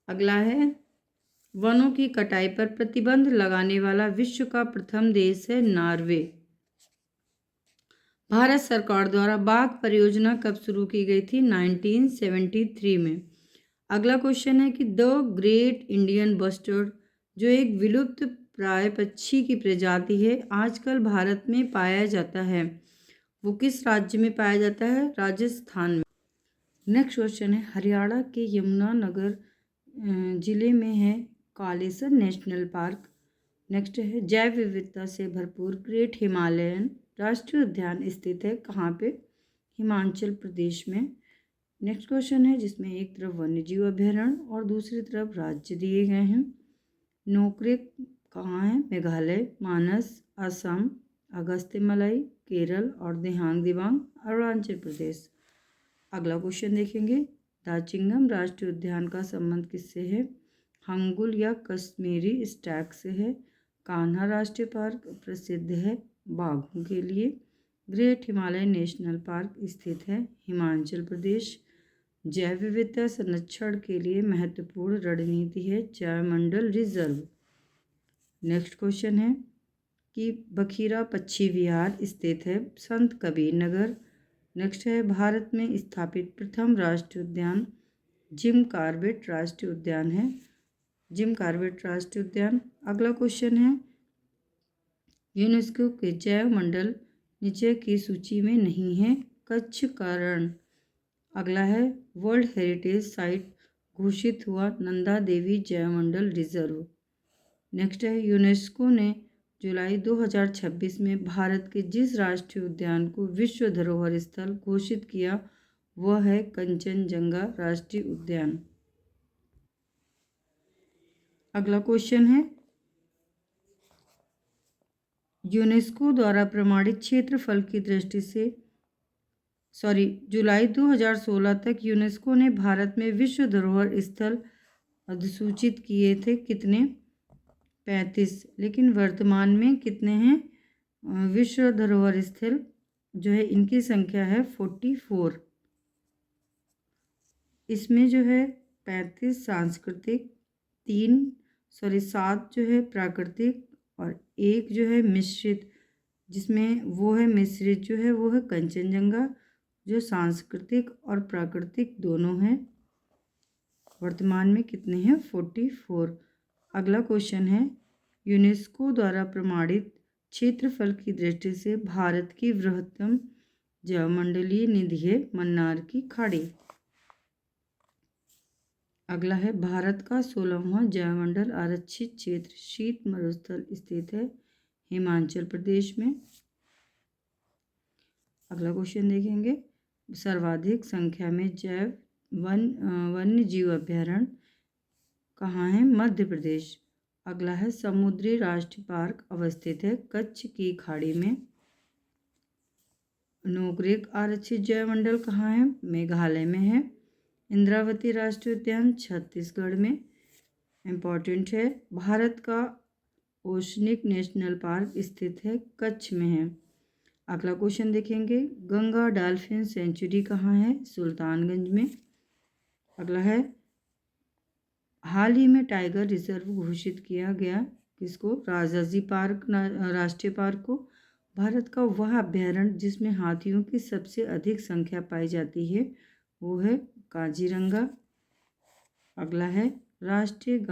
अगला है वनों की कटाई पर प्रतिबंध लगाने वाला विश्व का प्रथम देश है नॉर्वे। भारत सरकार द्वारा बाघ परियोजना कब शुरू की गई थी? 1973 में। अगला क्वेश्चन है कि द ग्रेट इंडियन बस्टर्ड जो एक विलुप्त प्राय पक्षी की प्रजाति है आजकल भारत में पाया जाता है, वो किस राज्य में पाया जाता है? राजस्थान में। नेक्स्ट क्वेश्चन है, हरियाणा के यमुनानगर जिले में है कालेसर नेशनल पार्क। नेक्स्ट है जैव विविधता से भरपूर ग्रेट हिमालयन राष्ट्रीय उद्यान स्थित है कहाँ पे? हिमाचल प्रदेश में। नेक्स्ट क्वेश्चन है जिसमें एक तरफ वन्यजीव अभयारण्य और दूसरी तरफ राज्य दिए गए हैं। नोकरेक कहाँ है? मेघालय। मानस असम। अगस्त्यमलाई केरल और देहांग दिबांग अरुणाचल प्रदेश। अगला क्वेश्चन देखेंगे, दाचिंगम राष्ट्रीय उद्यान का संबंध किससे है? हंगुल या कश्मीरी स्टैग से है। कान्हा राष्ट्रीय पार्क प्रसिद्ध है बाघों के लिए। ग्रेट हिमालय नेशनल पार्क स्थित है हिमाचल प्रदेश। जैव विविधता संरक्षण के लिए महत्वपूर्ण रणनीति है जैवमंडल रिजर्व। नेक्स्ट क्वेश्चन है कि बखीरा पक्षी विहार स्थित है संत कबीर नगर। नेक्स्ट है भारत में स्थापित प्रथम राष्ट्रीय उद्यान जिम कॉर्बेट राष्ट्रीय उद्यान है। जिम कॉर्बेट राष्ट्रीय उद्यान। अगला क्वेश्चन है, यूनेस्को के जैव मंडल नीचे की सूची में नहीं है, कच्छ कारण। अगला है वर्ल्ड हेरिटेज साइट घोषित हुआ नंदा देवी जैवमंडल रिजर्व। नेक्स्ट है यूनेस्को ने जुलाई 2026 में भारत के जिस राष्ट्रीय उद्यान को विश्व धरोहर स्थल घोषित किया वह है कंचनजंगा राष्ट्रीय उद्यान। अगला क्वेश्चन है, यूनेस्को द्वारा प्रमाणित क्षेत्रफल की दृष्टि से जुलाई 2016 तक यूनेस्को ने भारत में विश्व धरोहर स्थल अधिसूचित किए थे कितने? 35। लेकिन वर्तमान में कितने हैं? विश्व धरोहर स्थल जो है इनकी संख्या है 44। इसमें जो है 35 सांस्कृतिक, 7 जो है प्राकृतिक और एक जो है मिश्रित, जिसमें वो है मिश्रित जो है वो है कंचनजंगा, जो सांस्कृतिक और प्राकृतिक दोनों हैं। वर्तमान में कितने हैं? 44। अगला क्वेश्चन है, यूनेस्को द्वारा प्रमाणित क्षेत्रफल की दृष्टि से भारत की बृहत्तम जैवमंडलीय निधि है मन्नार की खाड़ी। अगला है, भारत का 16वां जैवमंडल आरक्षित क्षेत्र शीत मरुस्थल स्थित है हिमाचल प्रदेश में। अगला क्वेश्चन देखेंगे, सर्वाधिक संख्या में जैव वन्य जीव अभ्यारण्य कहाँ है? मध्य प्रदेश। अगला है, समुद्री राष्ट्रीय पार्क अवस्थित है कच्छ की खाड़ी में। नोकरेक आरक्षित जैवमंडल कहाँ है? मेघालय में है। इंद्रावती राष्ट्रीय उद्यान छत्तीसगढ़ में इम्पॉर्टेंट है। भारत का ओशनिक नेशनल पार्क स्थित है कच्छ में है। अगला क्वेश्चन देखेंगे, गंगा डॉल्फिन सेंचुरी कहाँ है? सुल्तानगंज में। अगला है, हाल ही में टाइगर रिजर्व घोषित किया गया किसको? राजाजी पार्क राष्ट्रीय पार्क को। भारत का वह अभ्यारण्य जिसमें हाथियों की सबसे अधिक संख्या पाई जाती है वो है काजीरंगा। अगला है, राजीव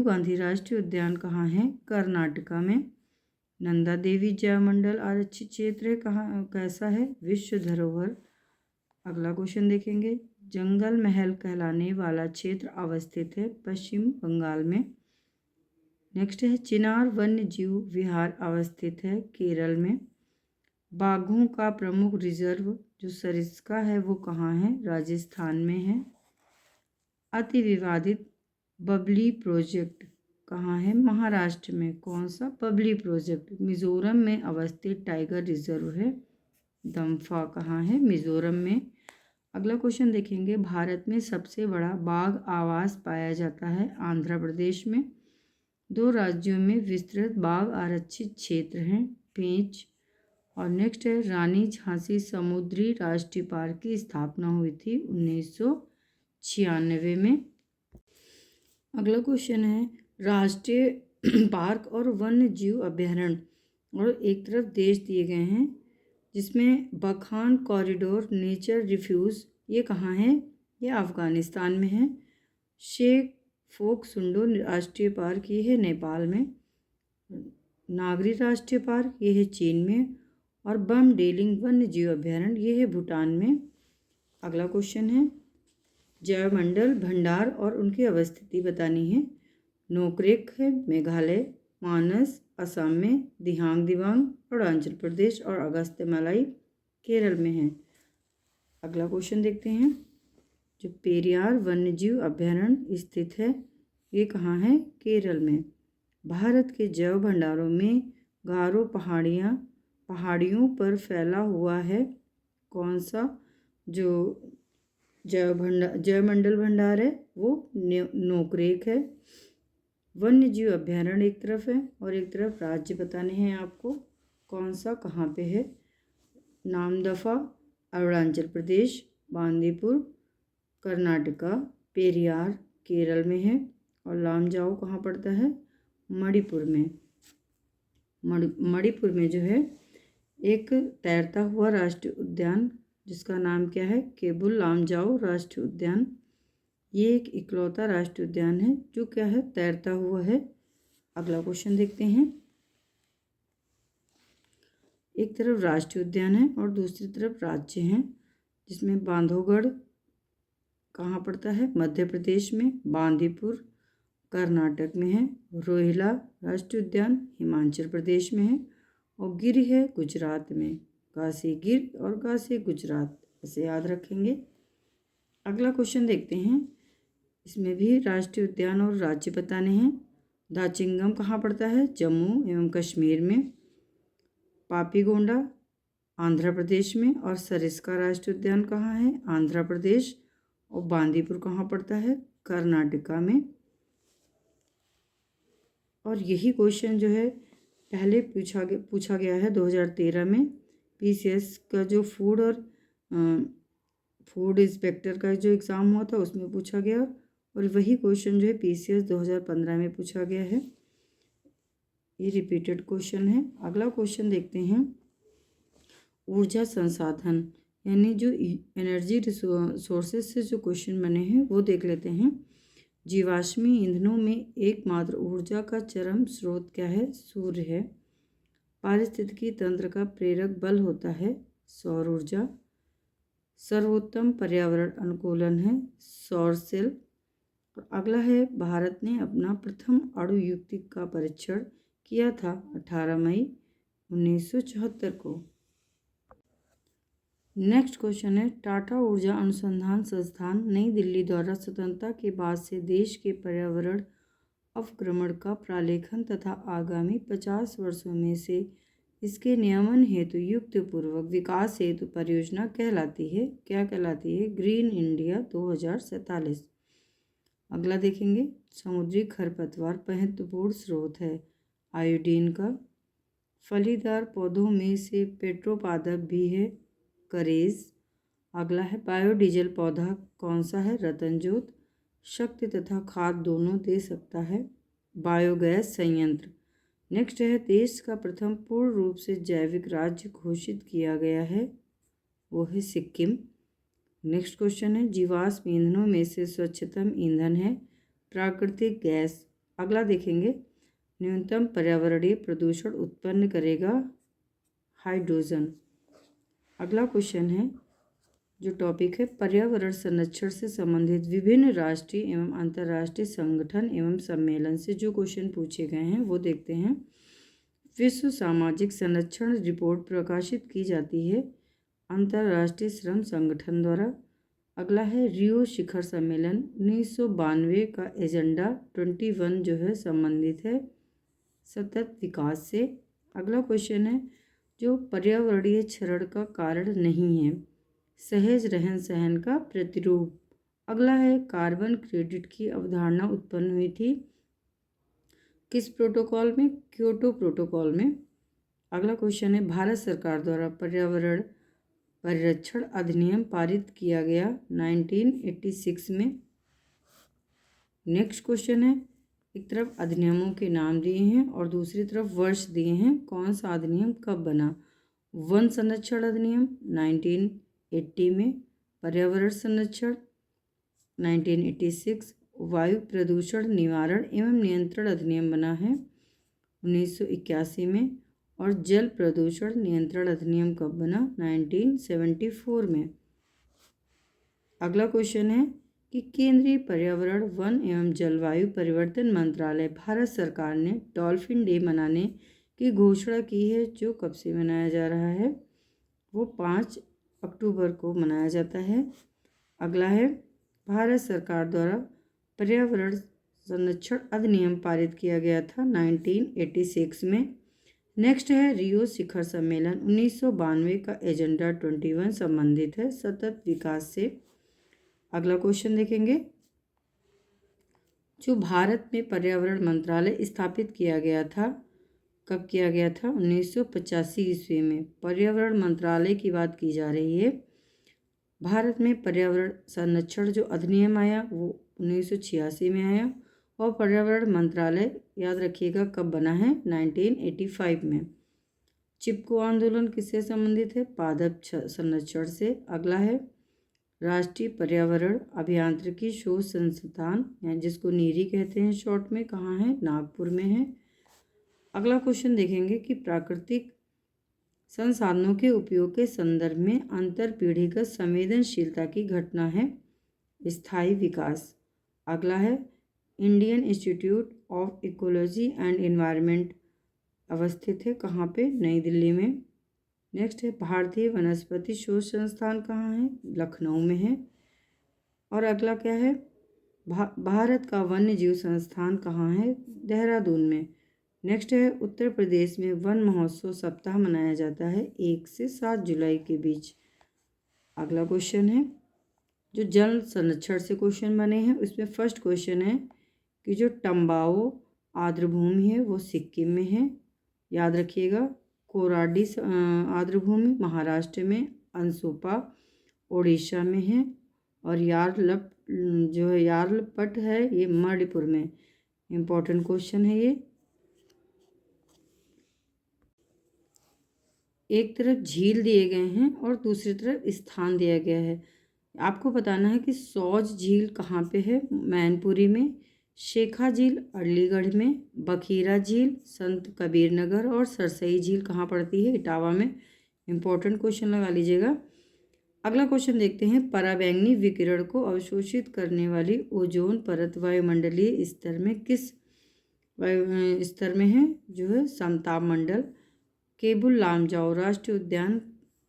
गांधी राष्ट्रीय उद्यान कहाँ है? कर्नाटका में। नंदा देवी जैवमंडल आरक्षित क्षेत्र है कहाँ, कैसा है? विश्व धरोहर। अगला क्वेश्चन देखेंगे, जंगल महल कहलाने वाला क्षेत्र अवस्थित है पश्चिम बंगाल में। नेक्स्ट है, चिनार वन्य जीव विहार अवस्थित है केरल में। बाघों का प्रमुख रिजर्व जो सरिस्का है वो कहाँ है? राजस्थान में है। अति विवादित बबली प्रोजेक्ट कहाँ है? महाराष्ट्र में। कौन सा? बबली प्रोजेक्ट। मिजोरम में अवस्थित टाइगर रिजर्व है दम्फा कहाँ है? मिजोरम में। अगला क्वेश्चन देखेंगे, भारत में सबसे बड़ा बाघ आवास पाया जाता है आंध्र प्रदेश में। 2 राज्यों में विस्तृत बाघ आरक्षित क्षेत्र हैं पेंच। और नेक्स्ट है, रानी झांसी समुद्री राष्ट्रीय पार्क की स्थापना हुई थी 1996 में। अगला क्वेश्चन है, राष्ट्रीय पार्क और वन्य जीव अभ्यारण्य और एक तरफ देश दिए गए हैं जिसमें बखान कॉरिडोर नेचर रिफ्यूज ये कहाँ है? ये अफ़गानिस्तान में है। शेख फोकसुंडो राष्ट्रीय पार्क ये है नेपाल में। नागरी राष्ट्रीय पार्क ये है चीन में। और बम डेलिंग वन्य जीव अभ्यारण्य ये है भूटान में। अगला क्वेश्चन है, जैवमंडल भंडार और उनकी अवस्थिति बतानी है। नोकरेक है मेघालय, मानस असम में, दिहांग दिबांग अरुणाचल प्रदेश और अगस्त्यमालाई केरल में है। अगला क्वेश्चन देखते हैं, जो पेरियार वन्यजीव अभ्यारण्य स्थित है ये कहाँ है? केरल में। भारत के जैव भंडारों में गारो पहाड़ियों पर फैला हुआ है कौन सा जो जैवमंडल भंडार है? वो नोकरेक है। वन्य जीव अभ्यारण्य एक तरफ है और एक तरफ राज्य बताने हैं आपको, कौन सा कहाँ पे है? नामदफा अरुणाचल प्रदेश, बांदीपुर कर्नाटका, पेरियार केरल में है और लामजाओ कहाँ पड़ता है? मणिपुर में। मणिपुर में जो है एक तैरता हुआ राष्ट्रीय उद्यान जिसका नाम क्या है? केबुल लामजाओ राष्ट्रीय उद्यान। ये एक इकलौता राष्ट्रीय उद्यान है जो क्या है? तैरता हुआ है। अगला क्वेश्चन देखते हैं, एक तरफ राष्ट्रीय उद्यान है और दूसरी तरफ राज्य हैं जिसमें बांधवगढ़ कहाँ पड़ता है? मध्य प्रदेश में। बांदीपुर कर्नाटक में है। रोहिला राष्ट्रीय उद्यान हिमाचल प्रदेश में है और गिर है गुजरात में। घासी गिर और घासी गुजरात, इसे याद रखेंगे। अगला क्वेश्चन देखते हैं, इसमें भी राष्ट्रीय उद्यान और राज्य बताने हैं। दाचिंगम कहाँ पड़ता है? जम्मू एवं कश्मीर में। पापीगोंडा आंध्र प्रदेश में। और सरिस्का राष्ट्रीय उद्यान कहाँ है? आंध्र प्रदेश। और बांदीपुर कहाँ पड़ता है? कर्नाटका में। और यही क्वेश्चन जो है पहले पूछा गया है 2013 में। पीसीएस का जो फूड और फूड इंस्पेक्टर का जो एग्ज़ाम हुआ था उसमें पूछा गया, और वही क्वेश्चन जो है पीसीएस 2015 में पूछा गया है। ये रिपीटेड क्वेश्चन है। अगला क्वेश्चन देखते हैं, ऊर्जा संसाधन यानी जो एनर्जी सोर्सेज से जो क्वेश्चन बने हैं वो देख लेते हैं। जीवाश्मी ईंधनों में एकमात्र ऊर्जा का चरम स्रोत क्या है? सूर्य है। पारिस्थितिकी तंत्र का प्रेरक बल होता है सौर ऊर्जा। सर्वोत्तम पर्यावरण अनुकूलन है सौर सेल। और अगला है, भारत ने अपना प्रथम अणु युक्ति का परीक्षण किया था 18 मई 1974 को। नेक्स्ट क्वेश्चन है, टाटा ऊर्जा अनुसंधान संस्थान नई दिल्ली द्वारा स्वतंत्रता के बाद से देश के पर्यावरण अवक्रमण का प्रालेखन तथा आगामी 50 वर्षों में से इसके नियमन हेतु युक्त पूर्वक विकास हेतु परियोजना कहलाती है। क्या कहलाती है? Green India 2047। अगला देखेंगे, समुद्री खरपतवार महत्वपूर्ण स्रोत है आयोडीन का। फलीदार पौधों में से पेट्रोपादप भी है करेज। अगला है, बायोडीजल पौधा कौन सा है? रतनजोत। शक्ति तथा खाद दोनों दे सकता है बायोगैस संयंत्र। नेक्स्ट है, देश का प्रथम पूर्ण रूप से जैविक राज्य घोषित किया गया है, वो है सिक्किम। नेक्स्ट क्वेश्चन है, जीवाश्म ईंधनों में से स्वच्छतम ईंधन है प्राकृतिक गैस। अगला देखेंगे, न्यूनतम पर्यावरणीय प्रदूषण उत्पन्न करेगा हाइड्रोजन। अगला क्वेश्चन है, जो टॉपिक है पर्यावरण संरक्षण से संबंधित विभिन्न राष्ट्रीय एवं अंतर्राष्ट्रीय संगठन एवं सम्मेलन से जो क्वेश्चन पूछे गए हैं वो देखते हैं। विश्व सामाजिक संरक्षण रिपोर्ट प्रकाशित की जाती है अंतर्राष्ट्रीय श्रम संगठन द्वारा। अगला है, रियो शिखर सम्मेलन 1992 का एजेंडा 21 जो है संबंधित है सतत विकास से। अगला क्वेश्चन है, जो पर्यावरणीय क्षरण का कारण नहीं है सहज रहन सहन का प्रतिरूप। अगला है, कार्बन क्रेडिट की अवधारणा उत्पन्न हुई थी किस प्रोटोकॉल में? क्योटो प्रोटोकॉल में। अगला क्वेश्चन है, भारत सरकार द्वारा पर्यावरण परिरक्षण अधिनियम पारित किया गया 1986 में। नेक्स्ट क्वेश्चन है, एक तरफ अधिनियमों के नाम दिए हैं और दूसरी तरफ वर्ष दिए हैं, कौन सा अधिनियम कब बना? वन संरक्षण अधिनियम 1980 में, पर्यावरण संरक्षण 1986, वायु प्रदूषण निवारण एवं नियंत्रण अधिनियम बना है 1981 में, और जल प्रदूषण नियंत्रण अधिनियम कब बना? 1974 में। अगला क्वेश्चन है कि केंद्रीय पर्यावरण वन एवं जलवायु परिवर्तन मंत्रालय भारत सरकार ने डॉल्फिन डे मनाने की घोषणा की है, जो कब से मनाया जा रहा है? वो 5 अक्टूबर को मनाया जाता है। अगला है, भारत सरकार द्वारा पर्यावरण संरक्षण अधिनियम पारित किया गया था 1986 में। नेक्स्ट है, रियो शिखर सम्मेलन 1992 का एजेंडा 21 संबंधित है सतत विकास से। अगला क्वेश्चन देखेंगे, जो भारत में पर्यावरण मंत्रालय स्थापित किया गया था कब किया गया था? 1985 ईस्वी में। पर्यावरण मंत्रालय की बात की जा रही है। भारत में पर्यावरण संरक्षण जो अधिनियम आया वो 1986 में आया, और पर्यावरण मंत्रालय याद रखिएगा कब बना है? 1985 में। चिपको आंदोलन किससे संबंधित है? पादप संरक्षण से। अगला है, राष्ट्रीय पर्यावरण अभियांत्रिकी शोध संस्थान जिसको नीरी कहते हैं शॉर्ट में, कहाँ है? नागपुर में है। अगला क्वेश्चन देखेंगे कि प्राकृतिक संसाधनों के उपयोग के संदर्भ में अंतर पीढ़ीगत संवेदनशीलता की घटना है स्थायी विकास। अगला है, Indian institute of ecology and environment अवस्थित है कहाँ पे? नई दिल्ली में। नेक्स्ट है, भारतीय वनस्पति शोध संस्थान कहाँ है? लखनऊ में है। और अगला क्या है, भारत का वन्य जीव संस्थान कहाँ है? देहरादून में। नेक्स्ट है, उत्तर प्रदेश में वन महोत्सव सप्ताह मनाया जाता है 1 से 7 जुलाई के बीच। अगला क्वेश्चन है, जो जल संरक्षण से क्वेश्चन बने हैं उसमें फर्स्ट क्वेश्चन है कि जो टम्बाओ आर्द्रभूमि है वो सिक्किम में है, याद रखिएगा। कोराडी आर्द्रभूमि महाराष्ट्र में, अंसोपा उड़ीसा में है, और यारलप जो है यार्लपट है ये मणिपुर में। इम्पोर्टेंट क्वेश्चन है ये। एक तरफ झील दिए गए हैं और दूसरी तरफ स्थान दिया गया है। आपको बताना है कि सौज झील कहाँ पे है, मैनपुरी में, शेखा झील अलीगढ़ में, बखीरा झील संत कबीर नगर, और सरसई झील कहाँ पड़ती है, इटावा में। इम्पोर्टेंट क्वेश्चन लगा लीजिएगा। अगला क्वेश्चन देखते हैं। पराबैंगनी विकिरण को अवशोषित करने वाली ओजोन परत वायुमंडलीय स्तर में किस वायु स्तर में है, जो है समताप मंडल। केबुल लामजाओ राष्ट्रीय उद्यान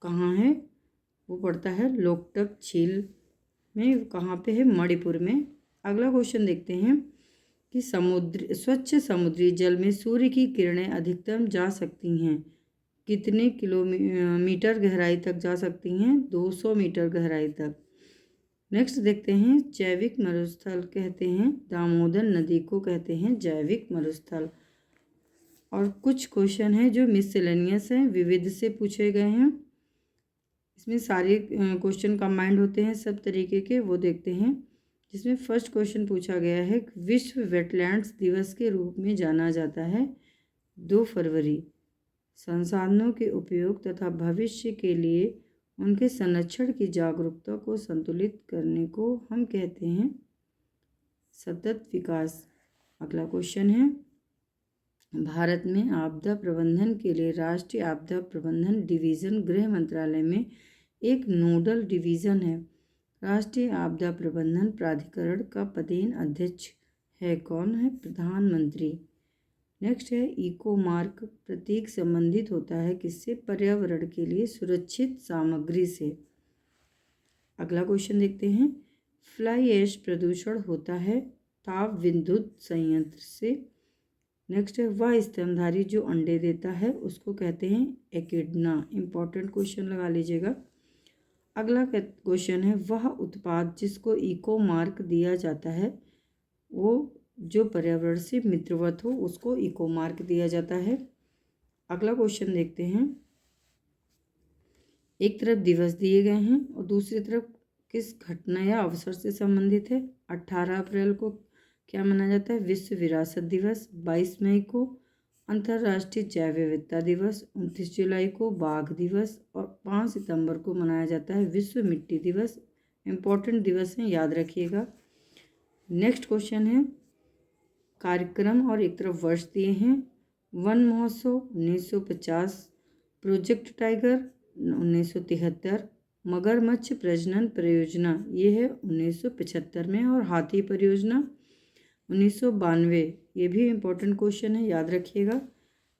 कहाँ है, वो पड़ता है लोकटक झील में। कहाँ पे है, मणिपुर में। अगला क्वेश्चन देखते हैं कि स्वच्छ समुद्री जल में सूर्य की किरणें अधिकतम जा सकती हैं कितने किलोमीटर गहराई तक जा सकती हैं, 200 मीटर गहराई तक। नेक्स्ट देखते हैं। जैविक मरुस्थल कहते हैं, दामोदर नदी को कहते हैं जैविक मरुस्थल। और कुछ क्वेश्चन हैं जो मिससेलेनियस हैं, विविध से पूछे गए हैं। इसमें सारे क्वेश्चन कंबाइंड होते हैं सब तरीके के, वो देखते हैं। जिसमें फर्स्ट क्वेश्चन पूछा गया है, विश्व वेटलैंड्स दिवस के रूप में जाना जाता है 2 फरवरी। संसाधनों के उपयोग तथा भविष्य के लिए उनके संरक्षण की जागरूकता को संतुलित करने को हम कहते हैं सतत विकास। अगला क्वेश्चन है, भारत में आपदा प्रबंधन के लिए राष्ट्रीय आपदा प्रबंधन डिवीज़न गृह मंत्रालय में एक नोडल डिवीज़न है। राष्ट्रीय आपदा प्रबंधन प्राधिकरण का पदेन अध्यक्ष है कौन है, प्रधानमंत्री। नेक्स्ट है, इको मार्क प्रतीक संबंधित होता है किससे, पर्यावरण के लिए सुरक्षित सामग्री से। अगला क्वेश्चन देखते हैं। फ्लाई ऐश प्रदूषण होता है ताप विद्युत संयंत्र से। नेक्स्ट है, वह स्तनधारी जो अंडे देता है उसको कहते हैं एकिडना। इम्पॉर्टेंट क्वेश्चन लगा लीजिएगा। अगला क्वेश्चन है, वह उत्पाद जिसको इको मार्क दिया जाता है वो जो पर्यावरण से मित्रवत हो उसको इको मार्क दिया जाता है। अगला क्वेश्चन देखते हैं। एक तरफ दिवस दिए गए हैं और दूसरी तरफ किस घटना या अवसर से संबंधित है। 18 अप्रैल को क्या मनाया जाता है, विश्व विरासत दिवस। 22 मई को अंतर्राष्ट्रीय जैव विविधता दिवस। 29 जुलाई को बाघ दिवस, और 5 सितंबर को मनाया जाता है विश्व मिट्टी दिवस। इम्पोर्टेंट दिवस हैं, याद रखिएगा। नेक्स्ट क्वेश्चन है, कार्यक्रम और एक तरफ वर्ष दिए हैं। वन महोत्सव 1950, प्रोजेक्ट टाइगर 1973, मगरमच्छ प्रजनन परियोजना ये है 1975 में, और हाथी परियोजना 1992। ये भी इम्पोर्टेंट क्वेश्चन है, याद रखिएगा।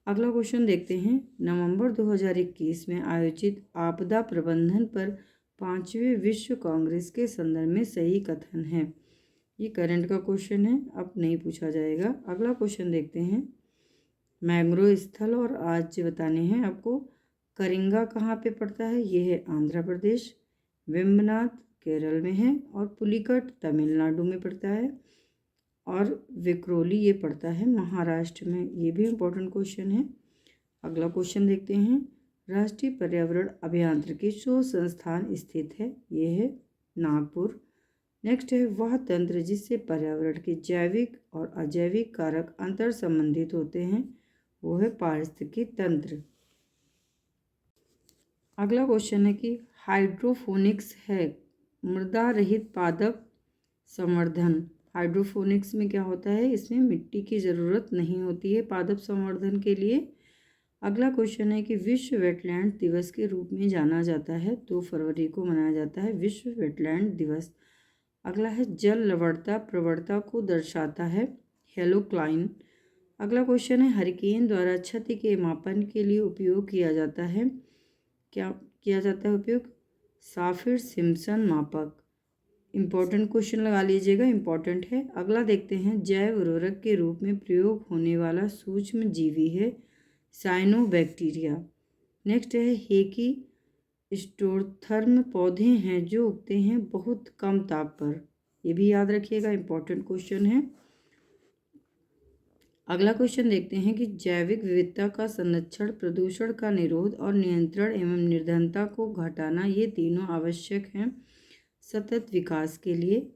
अगला क्वेश्चन देखते हैं। नवंबर 2021 में आयोजित आपदा प्रबंधन पर 5वें विश्व कांग्रेस के संदर्भ में सही कथन है। ये करंट का क्वेश्चन है, अब नहीं पूछा जाएगा। अगला क्वेश्चन देखते हैं। मैंग्रोव स्थल और राज्य बताने हैं आपको। करिंगा कहाँ पे पड़ता है, ये है आंध्र प्रदेश। वेम्बनाथ केरल में है, और पुलिकट तमिलनाडु में पड़ता है, और विक्रोली ये पड़ता है महाराष्ट्र में। ये भी इम्पोर्टेंट क्वेश्चन है। अगला क्वेश्चन देखते हैं। राष्ट्रीय पर्यावरण अभियांत्रिकी शोध संस्थान स्थित है, ये है नागपुर। नेक्स्ट है, वह तंत्र जिससे पर्यावरण के जैविक और अजैविक कारक अंतर संबंधित होते हैं, वो है पारिस्थितिकी तंत्र। अगला क्वेश्चन है कि हाइड्रोफोनिक्स है मृदा रहित पादप संवर्धन। हाइड्रोफोनिक्स में क्या होता है, इसमें मिट्टी की ज़रूरत नहीं होती है पादप संवर्धन के लिए। अगला क्वेश्चन है कि विश्व वेटलैंड दिवस के रूप में जाना जाता है 2 फरवरी को मनाया जाता है विश्व वेटलैंड दिवस। अगला है, जल लवणता प्रवणता को दर्शाता है हेलोक्लाइन। अगला क्वेश्चन है, हरिकेन द्वारा क्षति के मापन के लिए उपयोग किया जाता है, क्या किया जाता है उपयोग, साफिर सिम्पसन मापक। इम्पॉर्टेंट क्वेश्चन लगा लीजिएगा, इम्पॉर्टेंट है। अगला देखते हैं। जैव उर्वरक के रूप में प्रयोग होने वाला सूक्ष्म जीवी है साइनोबैक्टीरिया। नेक्स्ट है, हेकी स्टोर्थर्म पौधे हैं जो उगते हैं बहुत कम ताप पर। ये भी याद रखिएगा, इम्पॉर्टेंट क्वेश्चन है। अगला क्वेश्चन देखते हैं कि जैविक विविधता का संरक्षण, प्रदूषण का निरोध और नियंत्रण एवं निर्धनता को घटाना, ये तीनों आवश्यक हैं सतत विकास के लिए।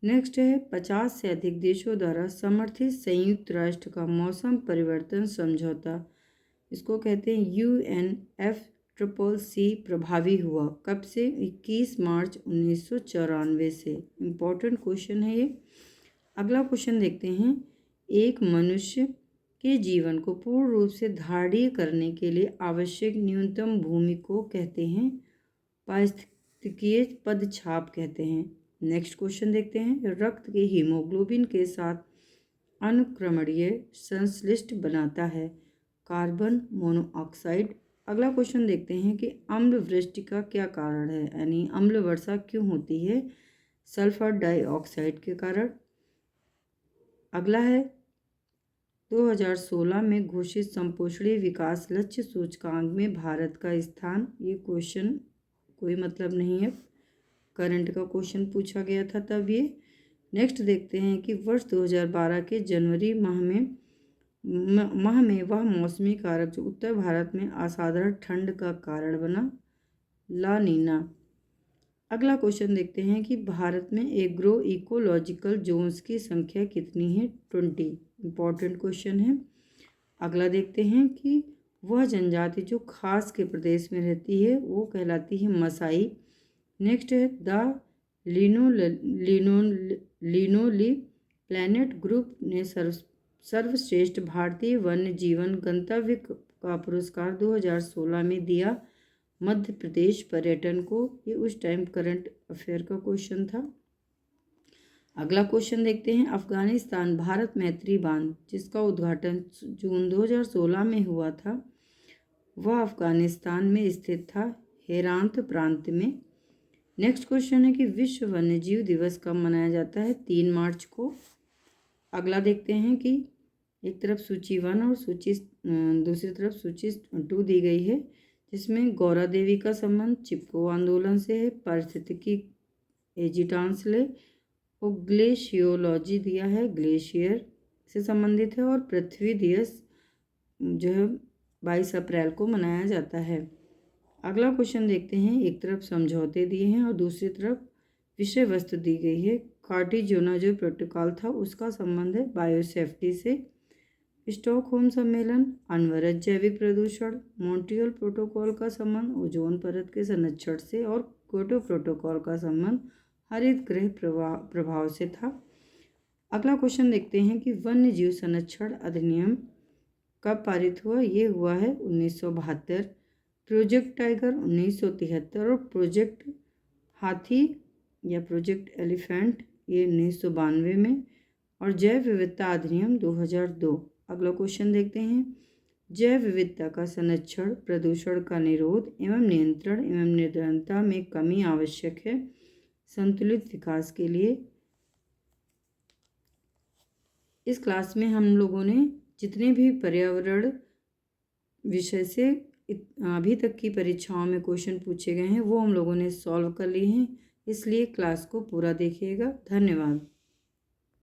नेक्स्ट है 50 से अधिक देशों द्वारा समर्थित संयुक्त राष्ट्र का मौसम परिवर्तन समझौता, इसको कहते हैं UNFCCC, प्रभावी हुआ कब से? 21 मार्च 1994 से। इम्पोर्टेंट क्वेश्चन है ये। अगला क्वेश्चन देखते हैं, एक मनुष्य के जीवन को पूर्ण रूप से धारणीय करने के लिए आवश्यक न्यूनतम भूमि को कहते हैं पारिस्थितिकीय पदछाप कहते हैं। नेक्स्ट क्वेश्चन देखते हैं, रक्त के हीमोग्लोबिन के साथ अनुक्रमणीय संश्लिष्ट बनाता है कार्बन मोनोऑक्साइड। अगला क्वेश्चन देखते हैं कि अम्ल वृष्टि का क्या कारण है, यानी अम्ल वर्षा क्यों होती है? सल्फर डाइऑक्साइड के कारण। अगला है 2016 में घोषित संपोषणीय विकास लक्ष्य सूचकांक में भारत का स्थान। ये क्वेश्चन कोई मतलब नहीं है, करंट का क्वेश्चन पूछा गया था तब ये। नेक्स्ट देखते हैं कि वर्ष 2012 के जनवरी माह में वह मौसमी कारक जो उत्तर भारत में असाधारण ठंड का कारण बना, ला नीना। अगला क्वेश्चन देखते हैं कि भारत में एग्रो इकोलॉजिकल जोन्स की संख्या कितनी है? 20। इम्पॉर्टेंट क्वेश्चन है। अगला देखते हैं कि वह जनजाति जो खास के प्रदेश में रहती है वो कहलाती है मसाई। नेक्स्ट है द लिनोली प्लैनेट ग्रुप ने सर्वश्रेष्ठ भारतीय वन्य जीवन गंतव्य का पुरस्कार 2016 में दिया मध्य प्रदेश पर्यटन को। ये उस टाइम करंट अफेयर का क्वेश्चन था। अगला क्वेश्चन देखते हैं, अफगानिस्तान भारत मैत्री बांध जिसका उद्घाटन जून 2016 में हुआ था, वह अफगानिस्तान में स्थित था, हेरात प्रांत में। नेक्स्ट क्वेश्चन है कि विश्व वन्यजीव दिवस कब मनाया जाता है? 3 मार्च को। अगला देखते हैं कि एक तरफ सूची 1 और दूसरी तरफ सूची 2 दी गई है, जिसमें गौरा देवी का संबंध चिपको आंदोलन से है, पारिस्थितिकी एजिटांसले और ग्लेशियोलॉजी दिया है, ग्लेशियर से संबंधित है, और पृथ्वी दिवस जो है 22 अप्रैल को मनाया जाता है। अगला क्वेश्चन देखते हैं, एक तरफ समझौते दिए हैं और दूसरी तरफ विषय वस्तु दी गई है। कार्टिजोना जो प्रोटोकॉल था उसका संबंध है बायोसेफ्टी से। स्टॉकहोम सम्मेलन अनवरत जैविक प्रदूषण, मॉन्ट्रियल प्रोटोकॉल का संबंध ओजोन परत के संरक्षण से, और क्योटो प्रोटोकॉल का संबंध हरित गृह प्रभाव से था। अगला क्वेश्चन देखते हैं कि वन्य जीव संरक्षण अधिनियम कब पारित हुआ? ये हुआ है 1972। प्रोजेक्ट टाइगर 1973 और प्रोजेक्ट हाथी या प्रोजेक्ट एलिफेंट ये 1992 में, और जैव विविधता अधिनियम 2002। अगला क्वेश्चन देखते हैं, जैव विविधता का संरक्षण, प्रदूषण का निरोध एवं नियंत्रण एवं निर्धनता में कमी आवश्यक है संतुलित विकास के लिए। इस क्लास में हम लोगों ने जितने भी पर्यावरण विषय से अभी तक की परीक्षाओं में क्वेश्चन पूछे गए हैं वो हम लोगों ने सॉल्व कर लिए हैं, इसलिए क्लास को पूरा देखिएगा। धन्यवाद।